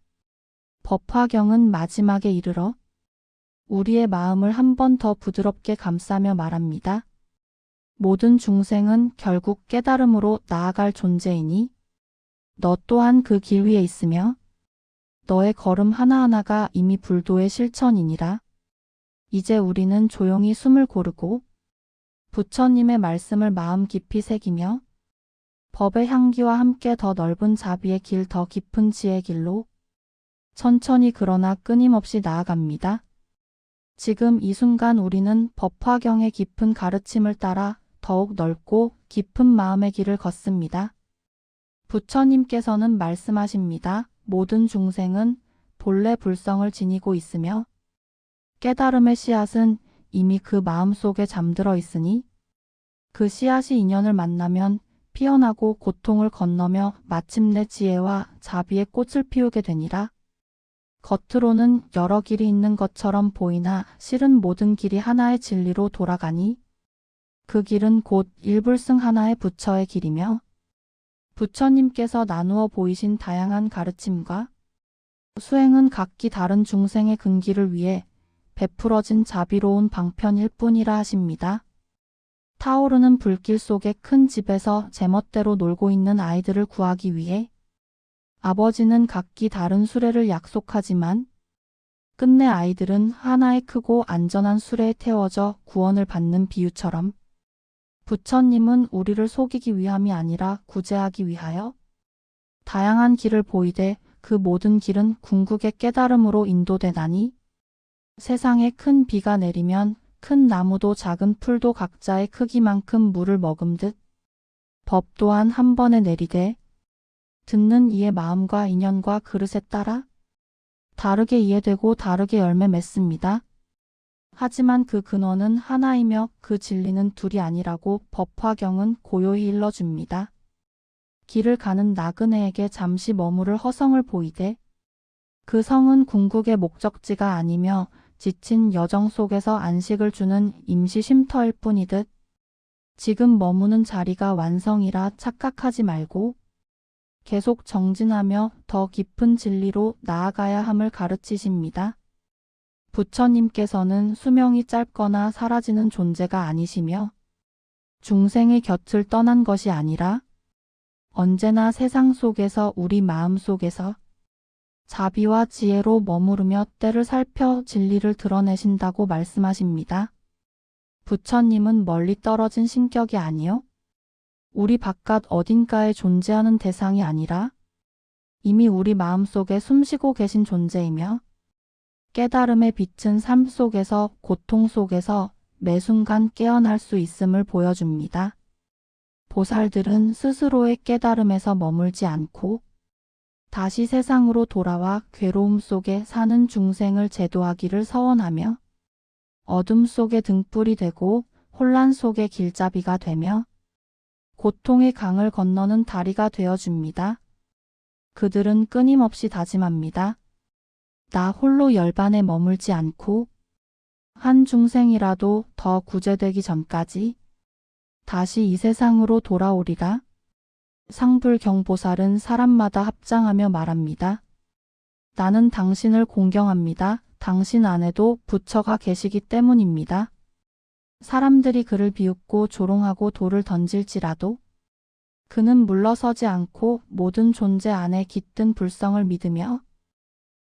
법화경은 마지막에 이르러 우리의 마음을 한 번 더 부드럽게 감싸며 말합니다. 모든 중생은 결국 깨달음으로 나아갈 존재이니 너 또한 그 길 위에 있으며 너의 걸음 하나하나가 이미 불도의 실천이니라. 이제 우리는 조용히 숨을 고르고 부처님의 말씀을 마음 깊이 새기며 법의 향기와 함께 더 넓은 자비의 길, 더 깊은 지혜의 길로 천천히 그러나 끊임없이 나아갑니다. 지금 이 순간 우리는 법화경의 깊은 가르침을 따라 더욱 넓고 깊은 마음의 길을 걷습니다. 부처님께서는 말씀하십니다. 모든 중생은 본래 불성을 지니고 있으며 깨달음의 씨앗은 이미 그 마음 속에 잠들어 있으니 그 씨앗이 인연을 만나면 피어나고 고통을 건너며 마침내 지혜와 자비의 꽃을 피우게 되니라. 겉으로는 여러 길이 있는 것처럼 보이나 실은 모든 길이 하나의 진리로 돌아가니 그 길은 곧 일불승 하나의 부처의 길이며 부처님께서 나누어 보이신 다양한 가르침과 수행은 각기 다른 중생의 근기를 위해 베풀어진 자비로운 방편일 뿐이라 하십니다. 타오르는 불길 속의 큰 집에서 제멋대로 놀고 있는 아이들을 구하기 위해 아버지는 각기 다른 수레를 약속하지만 끝내 아이들은 하나의 크고 안전한 수레에 태워져 구원을 받는 비유처럼 부처님은 우리를 속이기 위함이 아니라 구제하기 위하여 다양한 길을 보이되 그 모든 길은 궁극의 깨달음으로 인도되나니 세상에 큰 비가 내리면 큰 나무도 작은 풀도 각자의 크기만큼 물을 머금듯 법 또한 한 번에 내리되 듣는 이의 마음과 인연과 그릇에 따라 다르게 이해되고 다르게 열매 맺습니다. 하지만 그 근원은 하나이며 그 진리는 둘이 아니라고 법화경은 고요히 일러줍니다. 길을 가는 나그네에게 잠시 머무를 허성을 보이되 그 성은 궁극의 목적지가 아니며 지친 여정 속에서 안식을 주는 임시 쉼터일 뿐이듯 지금 머무는 자리가 완성이라 착각하지 말고 계속 정진하며 더 깊은 진리로 나아가야 함을 가르치십니다. 부처님께서는 수명이 짧거나 사라지는 존재가 아니시며 중생의 곁을 떠난 것이 아니라 언제나 세상 속에서 우리 마음 속에서 자비와 지혜로 머무르며 때를 살펴 진리를 드러내신다고 말씀하십니다. 부처님은 멀리 떨어진 신격이 아니요 우리 바깥 어딘가에 존재하는 대상이 아니라 이미 우리 마음속에 숨쉬고 계신 존재이며 깨달음의 빛은 삶 속에서 고통 속에서 매 순간 깨어날 수 있음을 보여줍니다. 보살들은 스스로의 깨달음에서 머물지 않고 다시 세상으로 돌아와 괴로움 속에 사는 중생을 제도하기를 서원하며 어둠 속의 등불이 되고 혼란 속의 길잡이가 되며 고통의 강을 건너는 다리가 되어줍니다. 그들은 끊임없이 다짐합니다. 나 홀로 열반에 머물지 않고 한 중생이라도 더 구제되기 전까지 다시 이 세상으로 돌아오리라. 상불경보살은 사람마다 합장하며 말합니다. 나는 당신을 공경합니다. 당신 안에도 부처가 계시기 때문입니다. 사람들이 그를 비웃고 조롱하고 돌을 던질지라도 그는 물러서지 않고 모든 존재 안에 깃든 불성을 믿으며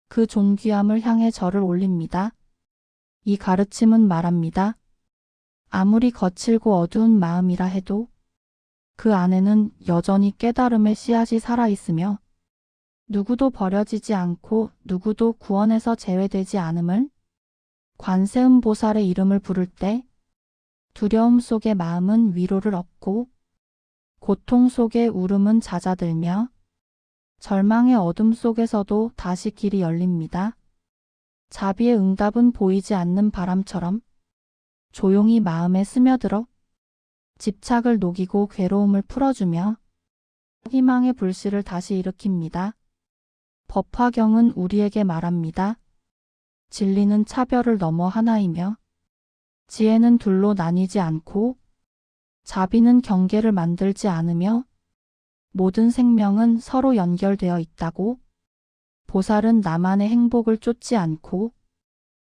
그 존귀함을 향해 절을 올립니다. 이 가르침은 말합니다. 아무리 거칠고 어두운 마음이라 해도 그 안에는 여전히 깨달음의 씨앗이 살아있으며 누구도 버려지지 않고 누구도 구원에서 제외되지 않음을 관세음보살의 이름을 부를 때 두려움 속의 마음은 위로를 얻고 고통 속의 울음은 잦아들며 절망의 어둠 속에서도 다시 길이 열립니다. 자비의 응답은 보이지 않는 바람처럼 조용히 마음에 스며들어 집착을 녹이고 괴로움을 풀어주며 희망의 불씨를 다시 일으킵니다. 법화경은 우리에게 말합니다. 진리는 차별을 넘어 하나이며 지혜는 둘로 나뉘지 않고 자비는 경계를 만들지 않으며 모든 생명은 서로 연결되어 있다고 보살은 나만의 행복을 쫓지 않고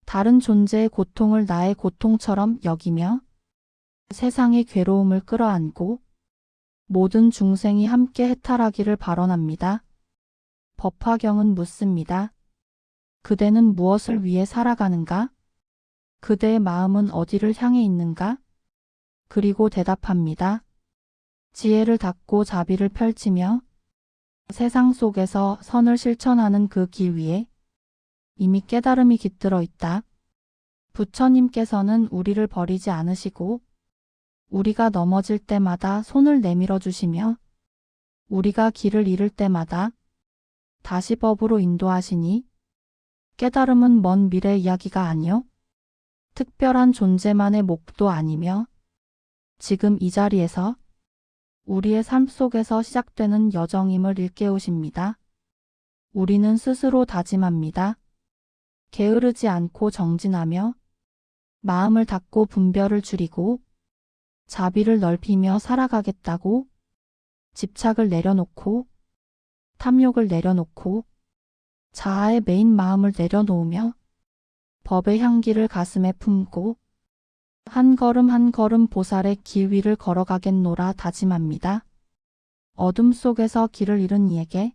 다른 존재의 고통을 나의 고통처럼 여기며 세상의 괴로움을 끌어안고 모든 중생이 함께 해탈하기를 발언합니다. 법화경은 묻습니다. 그대는 무엇을 위해 살아가는가? 그대의 마음은 어디를 향해 있는가? 그리고 대답합니다. 지혜를 닫고 자비를 펼치며 세상 속에서 선을 실천하는 그 길 위에 이미 깨달음이 깃들어 있다. 부처님께서는 우리를 버리지 않으시고 우리가 넘어질 때마다 손을 내밀어 주시며 우리가 길을 잃을 때마다 다시 법으로 인도하시니 깨달음은 먼 미래 이야기가 아니요 특별한 존재만의 목도 아니며 지금 이 자리에서 우리의 삶 속에서 시작되는 여정임을 일깨우십니다. 우리는 스스로 다짐합니다. 게으르지 않고 정진하며 마음을 닫고 분별을 줄이고 자비를 넓히며 살아가겠다고 집착을 내려놓고 탐욕을 내려놓고 자아의 메인 마음을 내려놓으며 법의 향기를 가슴에 품고 한 걸음 한 걸음 보살의 길 위를 걸어가겠노라 다짐합니다. 어둠 속에서 길을 잃은 이에게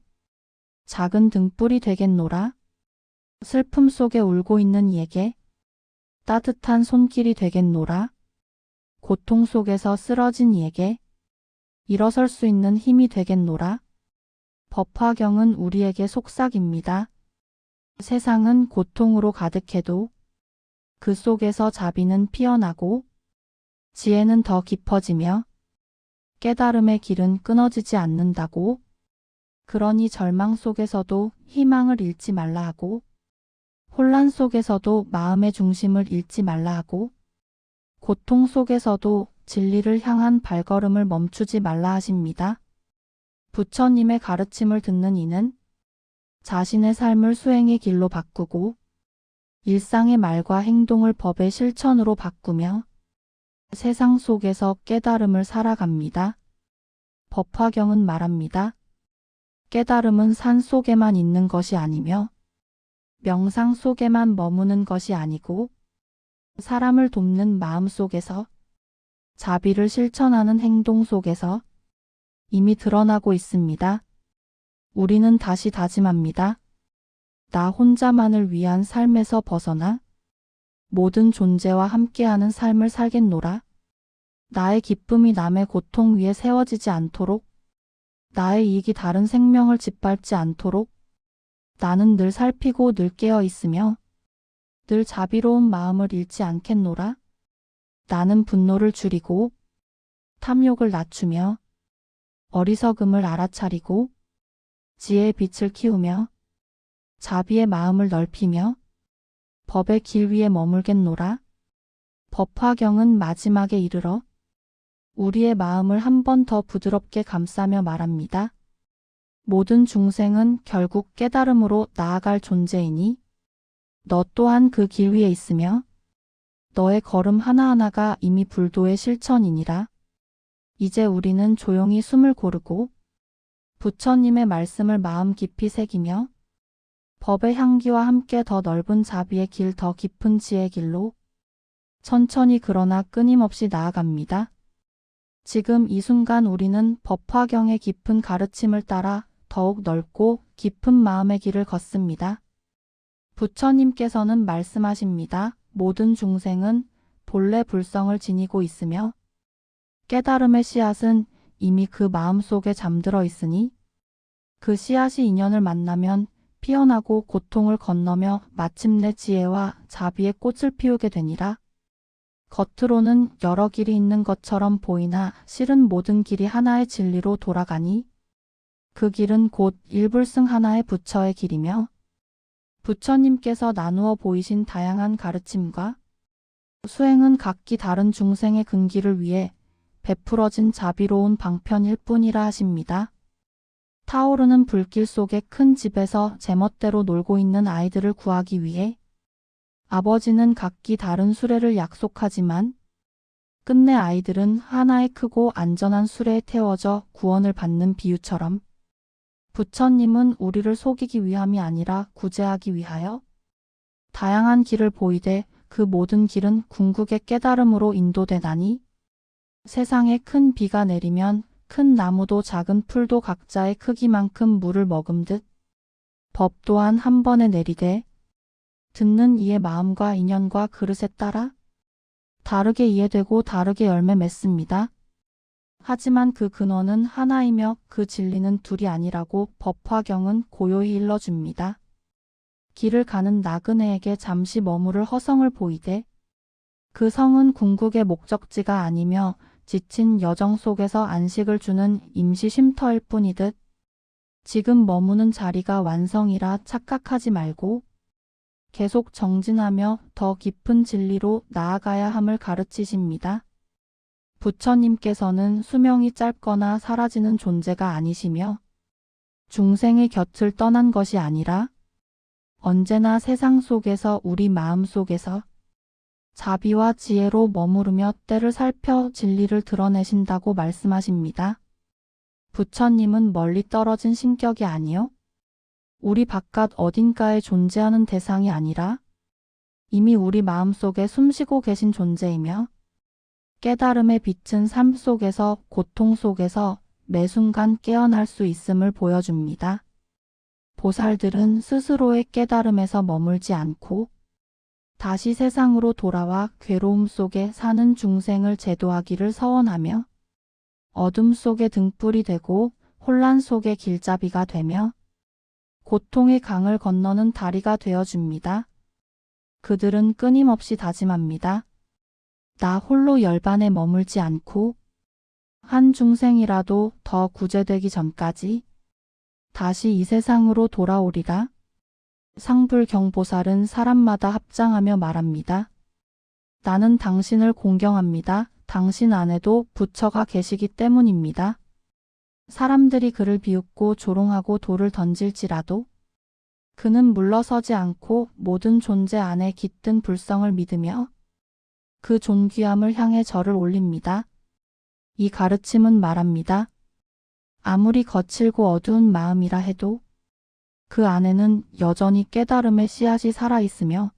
작은 등불이 되겠노라. 슬픔 속에 울고 있는 이에게 따뜻한 손길이 되겠노라. 고통 속에서 쓰러진 이에게 일어설 수 있는 힘이 되겠노라. 법화경은 우리에게 속삭입니다. 세상은 고통으로 가득해도 그 속에서 자비는 피어나고 지혜는 더 깊어지며 깨달음의 길은 끊어지지 않는다고. 그러니 절망 속에서도 희망을 잃지 말라 하고 혼란 속에서도 마음의 중심을 잃지 말라 하고 고통 속에서도 진리를 향한 발걸음을 멈추지 말라 하십니다. 부처님의 가르침을 듣는 이는 자신의 삶을 수행의 길로 바꾸고 일상의 말과 행동을 법의 실천으로 바꾸며 세상 속에서 깨달음을 살아갑니다. 법화경은 말합니다. 깨달음은 산 속에만 있는 것이 아니며 명상 속에만 머무는 것이 아니고 사람을 돕는 마음 속에서 자비를 실천하는 행동 속에서 이미 드러나고 있습니다. 우리는 다시 다짐합니다. 나 혼자만을 위한 삶에서 벗어나 모든 존재와 함께하는 삶을 살겠노라. 나의 기쁨이 남의 고통 위에 세워지지 않도록, 나의 이익이 다른 생명을 짓밟지 않도록 나는 늘 살피고 늘 깨어 있으며 늘 자비로운 마음을 잃지 않겠노라. 나는 분노를 줄이고 탐욕을 낮추며 어리석음을 알아차리고 지혜의 빛을 키우며 자비의 마음을 넓히며 법의 길 위에 머물겠노라. 법화경은 마지막에 이르러 우리의 마음을 한 번 더 부드럽게 감싸며 말합니다. 모든 중생은 결국 깨달음으로 나아갈 존재이니 너 또한 그 길 위에 있으며 너의 걸음 하나하나가 이미 불도의 실천이니라. 이제 우리는 조용히 숨을 고르고 부처님의 말씀을 마음 깊이 새기며 법의 향기와 함께 더 넓은 자비의 길, 더 깊은 지혜의 길로 천천히 그러나 끊임없이 나아갑니다. 지금 이 순간 우리는 법화경의 깊은 가르침을 따라 더욱 넓고 깊은 마음의 길을 걷습니다. 부처님께서는 말씀하십니다. 모든 중생은 본래 불성을 지니고 있으며 깨달음의 씨앗은 이미 그 마음 속에 잠들어 있으니 그 씨앗이 인연을 만나면 피어나고 고통을 건너며 마침내 지혜와 자비의 꽃을 피우게 되니라. 겉으로는 여러 길이 있는 것처럼 보이나 실은 모든 길이 하나의 진리로 돌아가니 그 길은 곧 일불승 하나의 부처의 길이며 부처님께서 나누어 보이신 다양한 가르침과 수행은 각기 다른 중생의 근기를 위해 베풀어진 자비로운 방편일 뿐이라 하십니다. 타오르는 불길 속의 큰 집에서 제멋대로 놀고 있는 아이들을 구하기 위해 아버지는 각기 다른 수레를 약속하지만 끝내 아이들은 하나의 크고 안전한 수레에 태워져 구원을 받는 비유처럼 부처님은 우리를 속이기 위함이 아니라 구제하기 위하여 다양한 길을 보이되 그 모든 길은 궁극의 깨달음으로 인도되나니 세상에 큰 비가 내리면 큰 나무도 작은 풀도 각자의 크기만큼 물을 머금듯 법 또한 한 번에 내리되 듣는 이의 마음과 인연과 그릇에 따라 다르게 이해되고 다르게 열매 맺습니다. 하지만 그 근원은 하나이며 그 진리는 둘이 아니라고 법화경은 고요히 일러줍니다. 길을 가는 나그네에게 잠시 머무를 허성을 보이되 그 성은 궁극의 목적지가 아니며 지친 여정 속에서 안식을 주는 임시 쉼터일 뿐이듯 지금 머무는 자리가 완성이라 착각하지 말고 계속 정진하며 더 깊은 진리로 나아가야 함을 가르치십니다. 부처님께서는 수명이 짧거나 사라지는 존재가 아니시며 중생의 곁을 떠난 것이 아니라 언제나 세상 속에서 우리 마음 속에서 자비와 지혜로 머무르며 때를 살펴 진리를 드러내신다고 말씀하십니다. 부처님은 멀리 떨어진 신격이 아니요 우리 바깥 어딘가에 존재하는 대상이 아니라 이미 우리 마음속에 숨쉬고 계신 존재이며 깨달음의 빛은 삶 속에서 고통 속에서 매 순간 깨어날 수 있음을 보여줍니다. 보살들은 스스로의 깨달음에서 머물지 않고 다시 세상으로 돌아와 괴로움 속에 사는 중생을 제도하기를 서원하며 어둠 속에 등불이 되고 혼란 속에 길잡이가 되며 고통의 강을 건너는 다리가 되어줍니다. 그들은 끊임없이 다짐합니다. 나 홀로 열반에 머물지 않고 한 중생이라도 더 구제되기 전까지 다시 이 세상으로 돌아오리라. 상불경보살은 사람마다 합장하며 말합니다. 나는 당신을 공경합니다. 당신 안에도 부처가 계시기 때문입니다. 사람들이 그를 비웃고 조롱하고 돌을 던질지라도 그는 물러서지 않고 모든 존재 안에 깃든 불성을 믿으며 그 존귀함을 향해 절을 올립니다. 이 가르침은 말합니다. 아무리 거칠고 어두운 마음이라 해도 그 안에는 여전히 깨달음의 씨앗이 살아있으며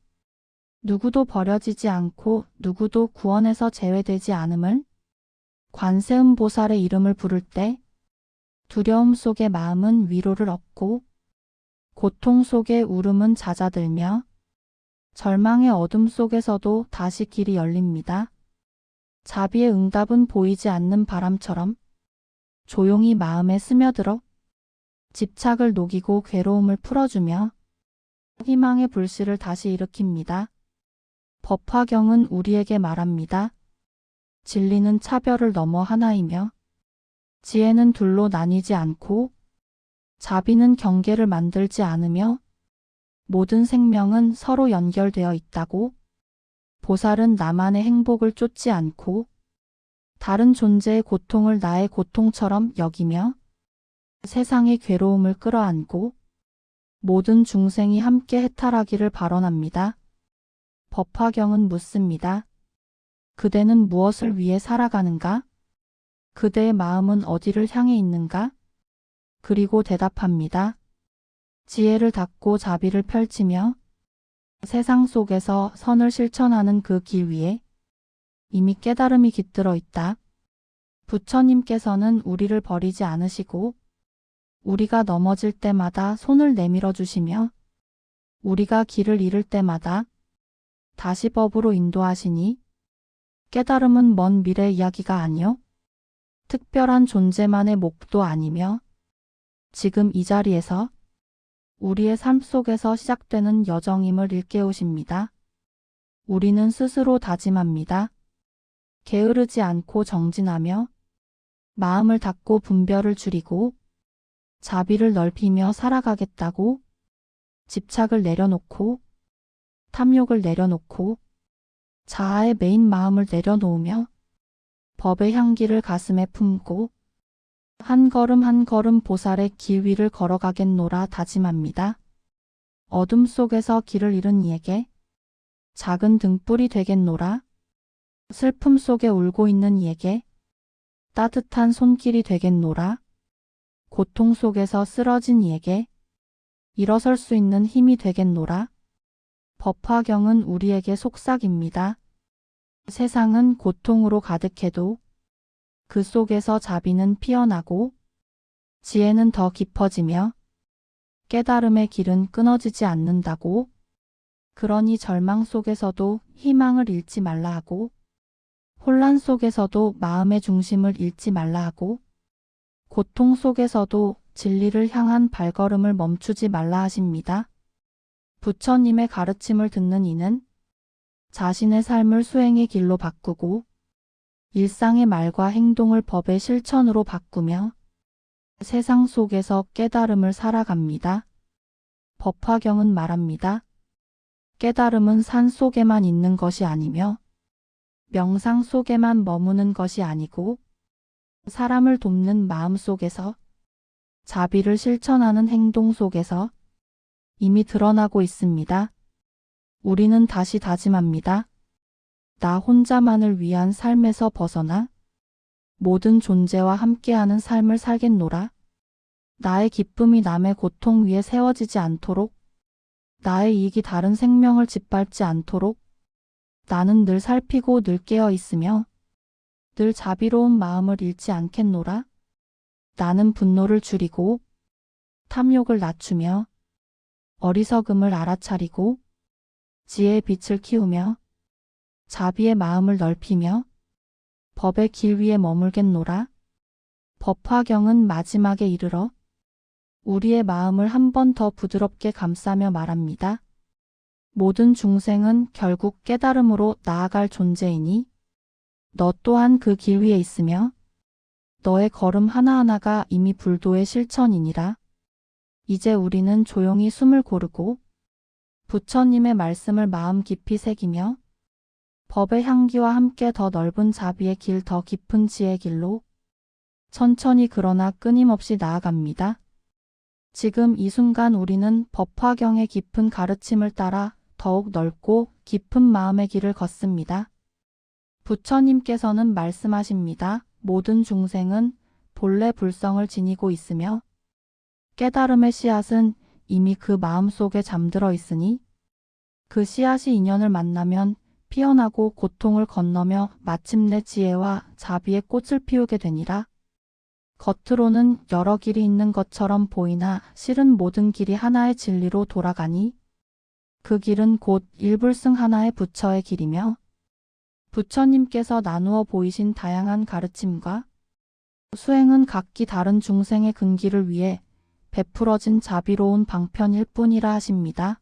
누구도 버려지지 않고 누구도 구원에서 제외되지 않음을 관세음보살의 이름을 부를 때 두려움 속의 마음은 위로를 얻고 고통 속의 울음은 잦아들며 절망의 어둠 속에서도 다시 길이 열립니다. 자비의 응답은 보이지 않는 바람처럼 조용히 마음에 스며들어 집착을 녹이고 괴로움을 풀어주며 희망의 불씨를 다시 일으킵니다. 법화경은 우리에게 말합니다. 진리는 차별을 넘어 하나이며 지혜는 둘로 나뉘지 않고 자비는 경계를 만들지 않으며 모든 생명은 서로 연결되어 있다고 보살은 나만의 행복을 쫓지 않고 다른 존재의 고통을 나의 고통처럼 여기며 세상의 괴로움을 끌어안고 모든 중생이 함께 해탈하기를 발언합니다. 법화경은 묻습니다. 그대는 무엇을 위해 살아가는가? 그대의 마음은 어디를 향해 있는가? 그리고 대답합니다. 지혜를 닫고 자비를 펼치며 세상 속에서 선을 실천하는 그 길 위에 이미 깨달음이 깃들어 있다. 부처님께서는 우리를 버리지 않으시고 우리가 넘어질 때마다 손을 내밀어 주시며 우리가 길을 잃을 때마다 다시 법으로 인도하시니 깨달음은 먼 미래 이야기가 아니요 특별한 존재만의 목도 아니며 지금 이 자리에서 우리의 삶 속에서 시작되는 여정임을 일깨우십니다. 우리는 스스로 다짐합니다. 게으르지 않고 정진하며 마음을 닫고 분별을 줄이고 자비를 넓히며 살아가겠다고 집착을 내려놓고 탐욕을 내려놓고 자아의 메인 마음을 내려놓으며 법의 향기를 가슴에 품고 한 걸음 한 걸음 보살의 길 위를 걸어가겠노라 다짐합니다. 어둠 속에서 길을 잃은 이에게 작은 등불이 되겠노라. 슬픔 속에 울고 있는 이에게 따뜻한 손길이 되겠노라. 고통 속에서 쓰러진 이에게 일어설 수 있는 힘이 되겠노라. 법화경은 우리에게 속삭입니다. 세상은 고통으로 가득해도 그 속에서 자비는 피어나고 지혜는 더 깊어지며 깨달음의 길은 끊어지지 않는다고. 그러니 절망 속에서도 희망을 잃지 말라 하고 혼란 속에서도 마음의 중심을 잃지 말라 하고 고통 속에서도 진리를 향한 발걸음을 멈추지 말라 하십니다. 부처님의 가르침을 듣는 이는 자신의 삶을 수행의 길로 바꾸고 일상의 말과 행동을 법의 실천으로 바꾸며 세상 속에서 깨달음을 살아갑니다. 법화경은 말합니다. 깨달음은 산 속에만 있는 것이 아니며 명상 속에만 머무는 것이 아니고 사람을 돕는 마음 속에서 자비를 실천하는 행동 속에서 이미 드러나고 있습니다. 우리는 다시 다짐합니다. 나 혼자만을 위한 삶에서 벗어나 모든 존재와 함께하는 삶을 살겠노라. 나의 기쁨이 남의 고통 위에 세워지지 않도록 나의 이익이 다른 생명을 짓밟지 않도록 나는 늘 살피고 늘 깨어 있으며 늘 자비로운 마음을 잃지 않겠노라. 나는 분노를 줄이고 탐욕을 낮추며 어리석음을 알아차리고 지혜의 빛을 키우며 자비의 마음을 넓히며 법의 길 위에 머물겠노라. 법화경은 마지막에 이르러 우리의 마음을 한 번 더 부드럽게 감싸며 말합니다. 모든 중생은 결국 깨달음으로 나아갈 존재이니 너 또한 그 길 위에 있으며 너의 걸음 하나하나가 이미 불도의 실천이니라. 이제 우리는 조용히 숨을 고르고 부처님의 말씀을 마음 깊이 새기며 법의 향기와 함께 더 넓은 자비의 길, 더 깊은 지혜의 길로 천천히 그러나 끊임없이 나아갑니다. 지금 이 순간 우리는 법화경의 깊은 가르침을 따라 더욱 넓고 깊은 마음의 길을 걷습니다. 부처님께서는 말씀하십니다. 모든 중생은 본래 불성을 지니고 있으며 깨달음의 씨앗은 이미 그 마음 속에 잠들어 있으니 그 씨앗이 인연을 만나면 피어나고 고통을 건너며 마침내 지혜와 자비의 꽃을 피우게 되니라. 겉으로는 여러 길이 있는 것처럼 보이나 실은 모든 길이 하나의 진리로 돌아가니 그 길은 곧 일불승 하나의 부처의 길이며 부처님께서 나누어 보이신 다양한 가르침과 수행은 각기 다른 중생의 근기를 위해 베풀어진 자비로운 방편일 뿐이라 하십니다.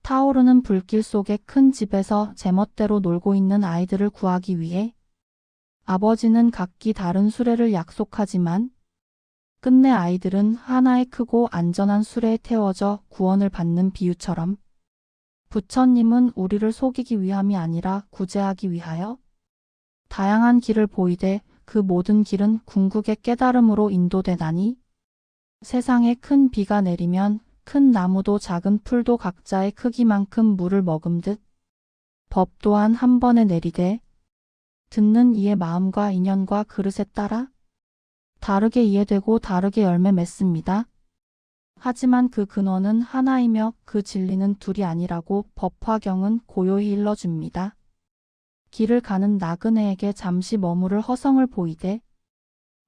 타오르는 불길 속의 큰 집에서 제멋대로 놀고 있는 아이들을 구하기 위해 아버지는 각기 다른 수레를 약속하지만 끝내 아이들은 하나의 크고 안전한 수레에 태워져 구원을 받는 비유처럼 부처님은 우리를 속이기 위함이 아니라 구제하기 위하여 다양한 길을 보이되 그 모든 길은 궁극의 깨달음으로 인도되나니 세상에 큰 비가 내리면 큰 나무도 작은 풀도 각자의 크기만큼 물을 머금듯 법 또한 한 번에 내리되 듣는 이의 마음과 인연과 그릇에 따라 다르게 이해되고 다르게 열매 맺습니다. 하지만 그 근원은 하나이며 그 진리는 둘이 아니라고 법화경은 고요히 일러줍니다. 길을 가는 나그네에게 잠시 머무를 허성을 보이되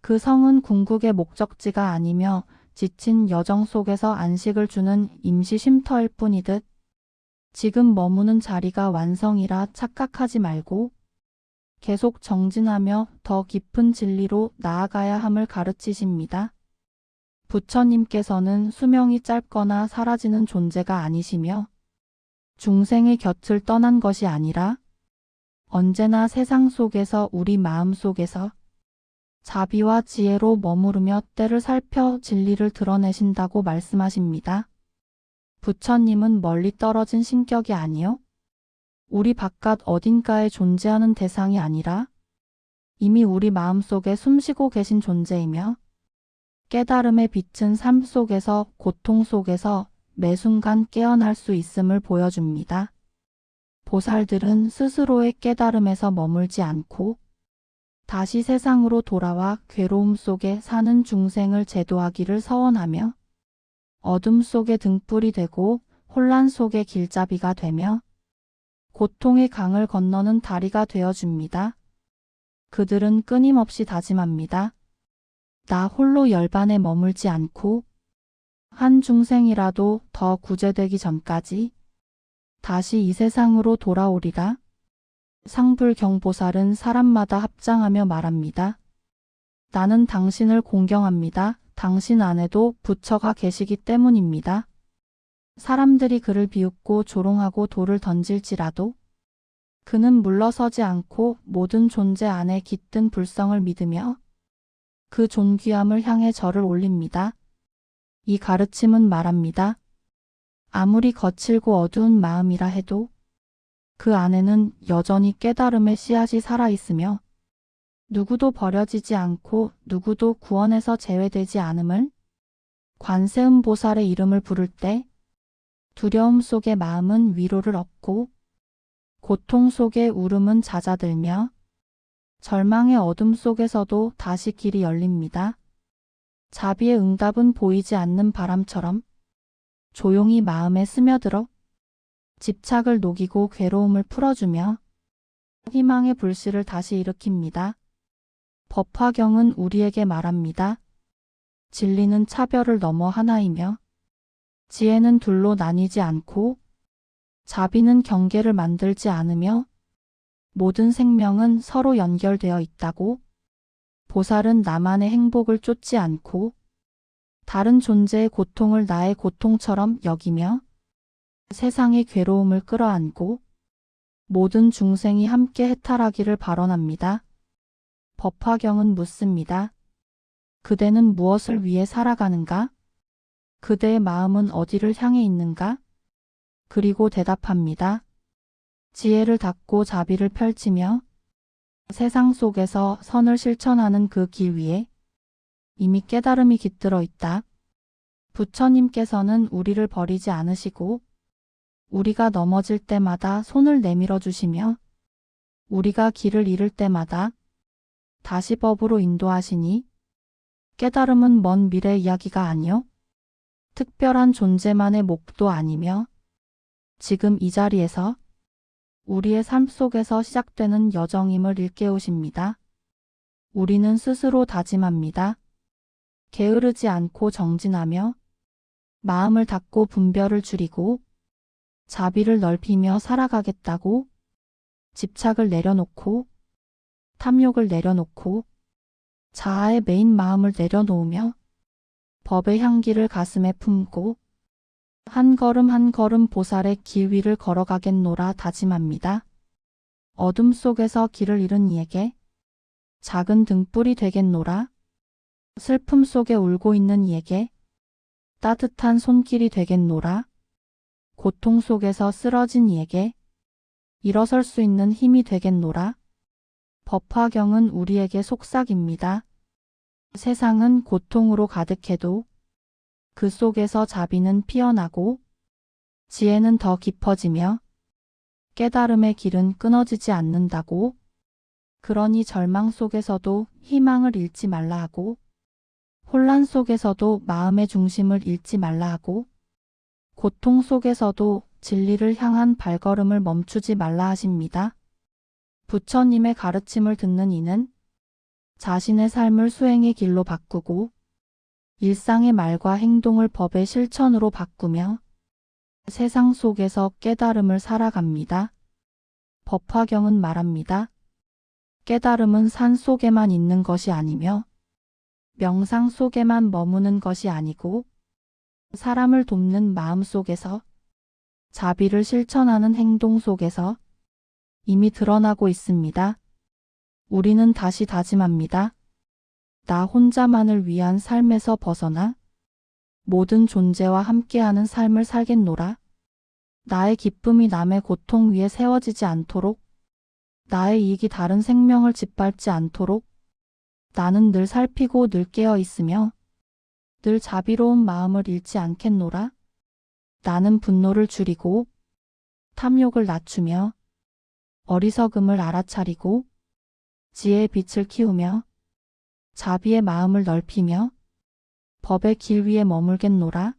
그 성은 궁극의 목적지가 아니며 지친 여정 속에서 안식을 주는 임시 쉼터일 뿐이듯 지금 머무는 자리가 완성이라 착각하지 말고 계속 정진하며 더 깊은 진리로 나아가야 함을 가르치십니다. 부처님께서는 수명이 짧거나 사라지는 존재가 아니시며 중생의 곁을 떠난 것이 아니라 언제나 세상 속에서 우리 마음 속에서 자비와 지혜로 머무르며 때를 살펴 진리를 드러내신다고 말씀하십니다. 부처님은 멀리 떨어진 신격이 아니요 우리 바깥 어딘가에 존재하는 대상이 아니라 이미 우리 마음속에 숨쉬고 계신 존재이며 깨달음의 빛은 삶 속에서 고통 속에서 매 순간 깨어날 수 있음을 보여줍니다. 보살들은 스스로의 깨달음에서 머물지 않고 다시 세상으로 돌아와 괴로움 속에 사는 중생을 제도하기를 서원하며 어둠 속의 등불이 되고 혼란 속의 길잡이가 되며 고통의 강을 건너는 다리가 되어줍니다. 그들은 끊임없이 다짐합니다. 나 홀로 열반에 머물지 않고 한 중생이라도 더 구제되기 전까지 다시 이 세상으로 돌아오리라. 상불경보살은 사람마다 합장하며 말합니다. 나는 당신을 공경합니다. 당신 안에도 부처가 계시기 때문입니다. 사람들이 그를 비웃고 조롱하고 돌을 던질지라도 그는 물러서지 않고 모든 존재 안에 깃든 불성을 믿으며 그 존귀함을 향해 절을 올립니다. 이 가르침은 말합니다. 아무리 거칠고 어두운 마음이라 해도 그 안에는 여전히 깨달음의 씨앗이 살아있으며 누구도 버려지지 않고 누구도 구원에서 제외되지 않음을 관세음보살의 이름을 부를 때 두려움 속의 마음은 위로를 얻고 고통 속의 울음은 잦아들며 절망의 어둠 속에서도 다시 길이 열립니다. 자비의 응답은 보이지 않는 바람처럼 조용히 마음에 스며들어 집착을 녹이고 괴로움을 풀어주며 희망의 불씨를 다시 일으킵니다. 법화경은 우리에게 말합니다. 진리는 차별을 넘어 하나이며 지혜는 둘로 나뉘지 않고 자비는 경계를 만들지 않으며 모든 생명은 서로 연결되어 있다고 보살은 나만의 행복을 쫓지 않고 다른 존재의 고통을 나의 고통처럼 여기며 세상의 괴로움을 끌어안고 모든 중생이 함께 해탈하기를 발언합니다. 법화경은 묻습니다. 그대는 무엇을 위해 살아가는가? 그대의 마음은 어디를 향해 있는가? 그리고 대답합니다. 지혜를 닫고 자비를 펼치며 세상 속에서 선을 실천하는 그 길 위에 이미 깨달음이 깃들어 있다. 부처님께서는 우리를 버리지 않으시고 우리가 넘어질 때마다 손을 내밀어 주시며 우리가 길을 잃을 때마다 다시 법으로 인도하시니 깨달음은 먼 미래 이야기가 아니요 특별한 존재만의 목도 아니며 지금 이 자리에서 우리의 삶 속에서 시작되는 여정임을 일깨우십니다. 우리는 스스로 다짐합니다. 게으르지 않고 정진하며 마음을 닫고 분별을 줄이고 자비를 넓히며 살아가겠다고 집착을 내려놓고 탐욕을 내려놓고 자아의 메인 마음을 내려놓으며 법의 향기를 가슴에 품고 한 걸음 한 걸음 보살의 길 위를 걸어가겠노라 다짐합니다. 어둠 속에서 길을 잃은 이에게 작은 등불이 되겠노라. 슬픔 속에 울고 있는 이에게 따뜻한 손길이 되겠노라. 고통 속에서 쓰러진 이에게 일어설 수 있는 힘이 되겠노라. 법화경은 우리에게 속삭입니다. 세상은 고통으로 가득해도 그 속에서 자비는 피어나고 지혜는 더 깊어지며 깨달음의 길은 끊어지지 않는다고. 그러니 절망 속에서도 희망을 잃지 말라 하고 혼란 속에서도 마음의 중심을 잃지 말라 하고 고통 속에서도 진리를 향한 발걸음을 멈추지 말라 하십니다. 부처님의 가르침을 듣는 이는 자신의 삶을 수행의 길로 바꾸고 일상의 말과 행동을 법의 실천으로 바꾸며 세상 속에서 깨달음을 살아갑니다. 법화경은 말합니다. 깨달음은 산 속에만 있는 것이 아니며 명상 속에만 머무는 것이 아니고 사람을 돕는 마음 속에서 자비를 실천하는 행동 속에서 이미 드러나고 있습니다. 우리는 다시 다짐합니다. 나 혼자만을 위한 삶에서 벗어나 모든 존재와 함께하는 삶을 살겠노라. 나의 기쁨이 남의 고통 위에 세워지지 않도록 나의 이익이 다른 생명을 짓밟지 않도록 나는 늘 살피고 늘 깨어 있으며 늘 자비로운 마음을 잃지 않겠노라. 나는 분노를 줄이고 탐욕을 낮추며 어리석음을 알아차리고 지혜의 빛을 키우며 자비의 마음을 넓히며 법의 길 위에 머물겠노라.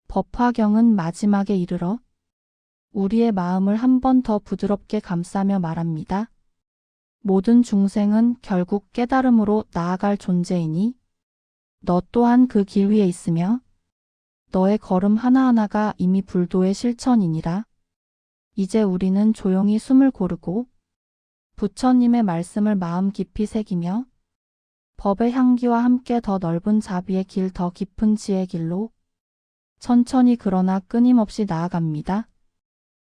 법화경은 마지막에 이르러 우리의 마음을 한 번 더 부드럽게 감싸며 말합니다. 모든 중생은 결국 깨달음으로 나아갈 존재이니 너 또한 그 길 위에 있으며 너의 걸음 하나하나가 이미 불도의 실천이니라. 이제 우리는 조용히 숨을 고르고 부처님의 말씀을 마음 깊이 새기며 법의 향기와 함께 더 넓은 자비의 길, 더 깊은 지혜의 길로 천천히 그러나 끊임없이 나아갑니다.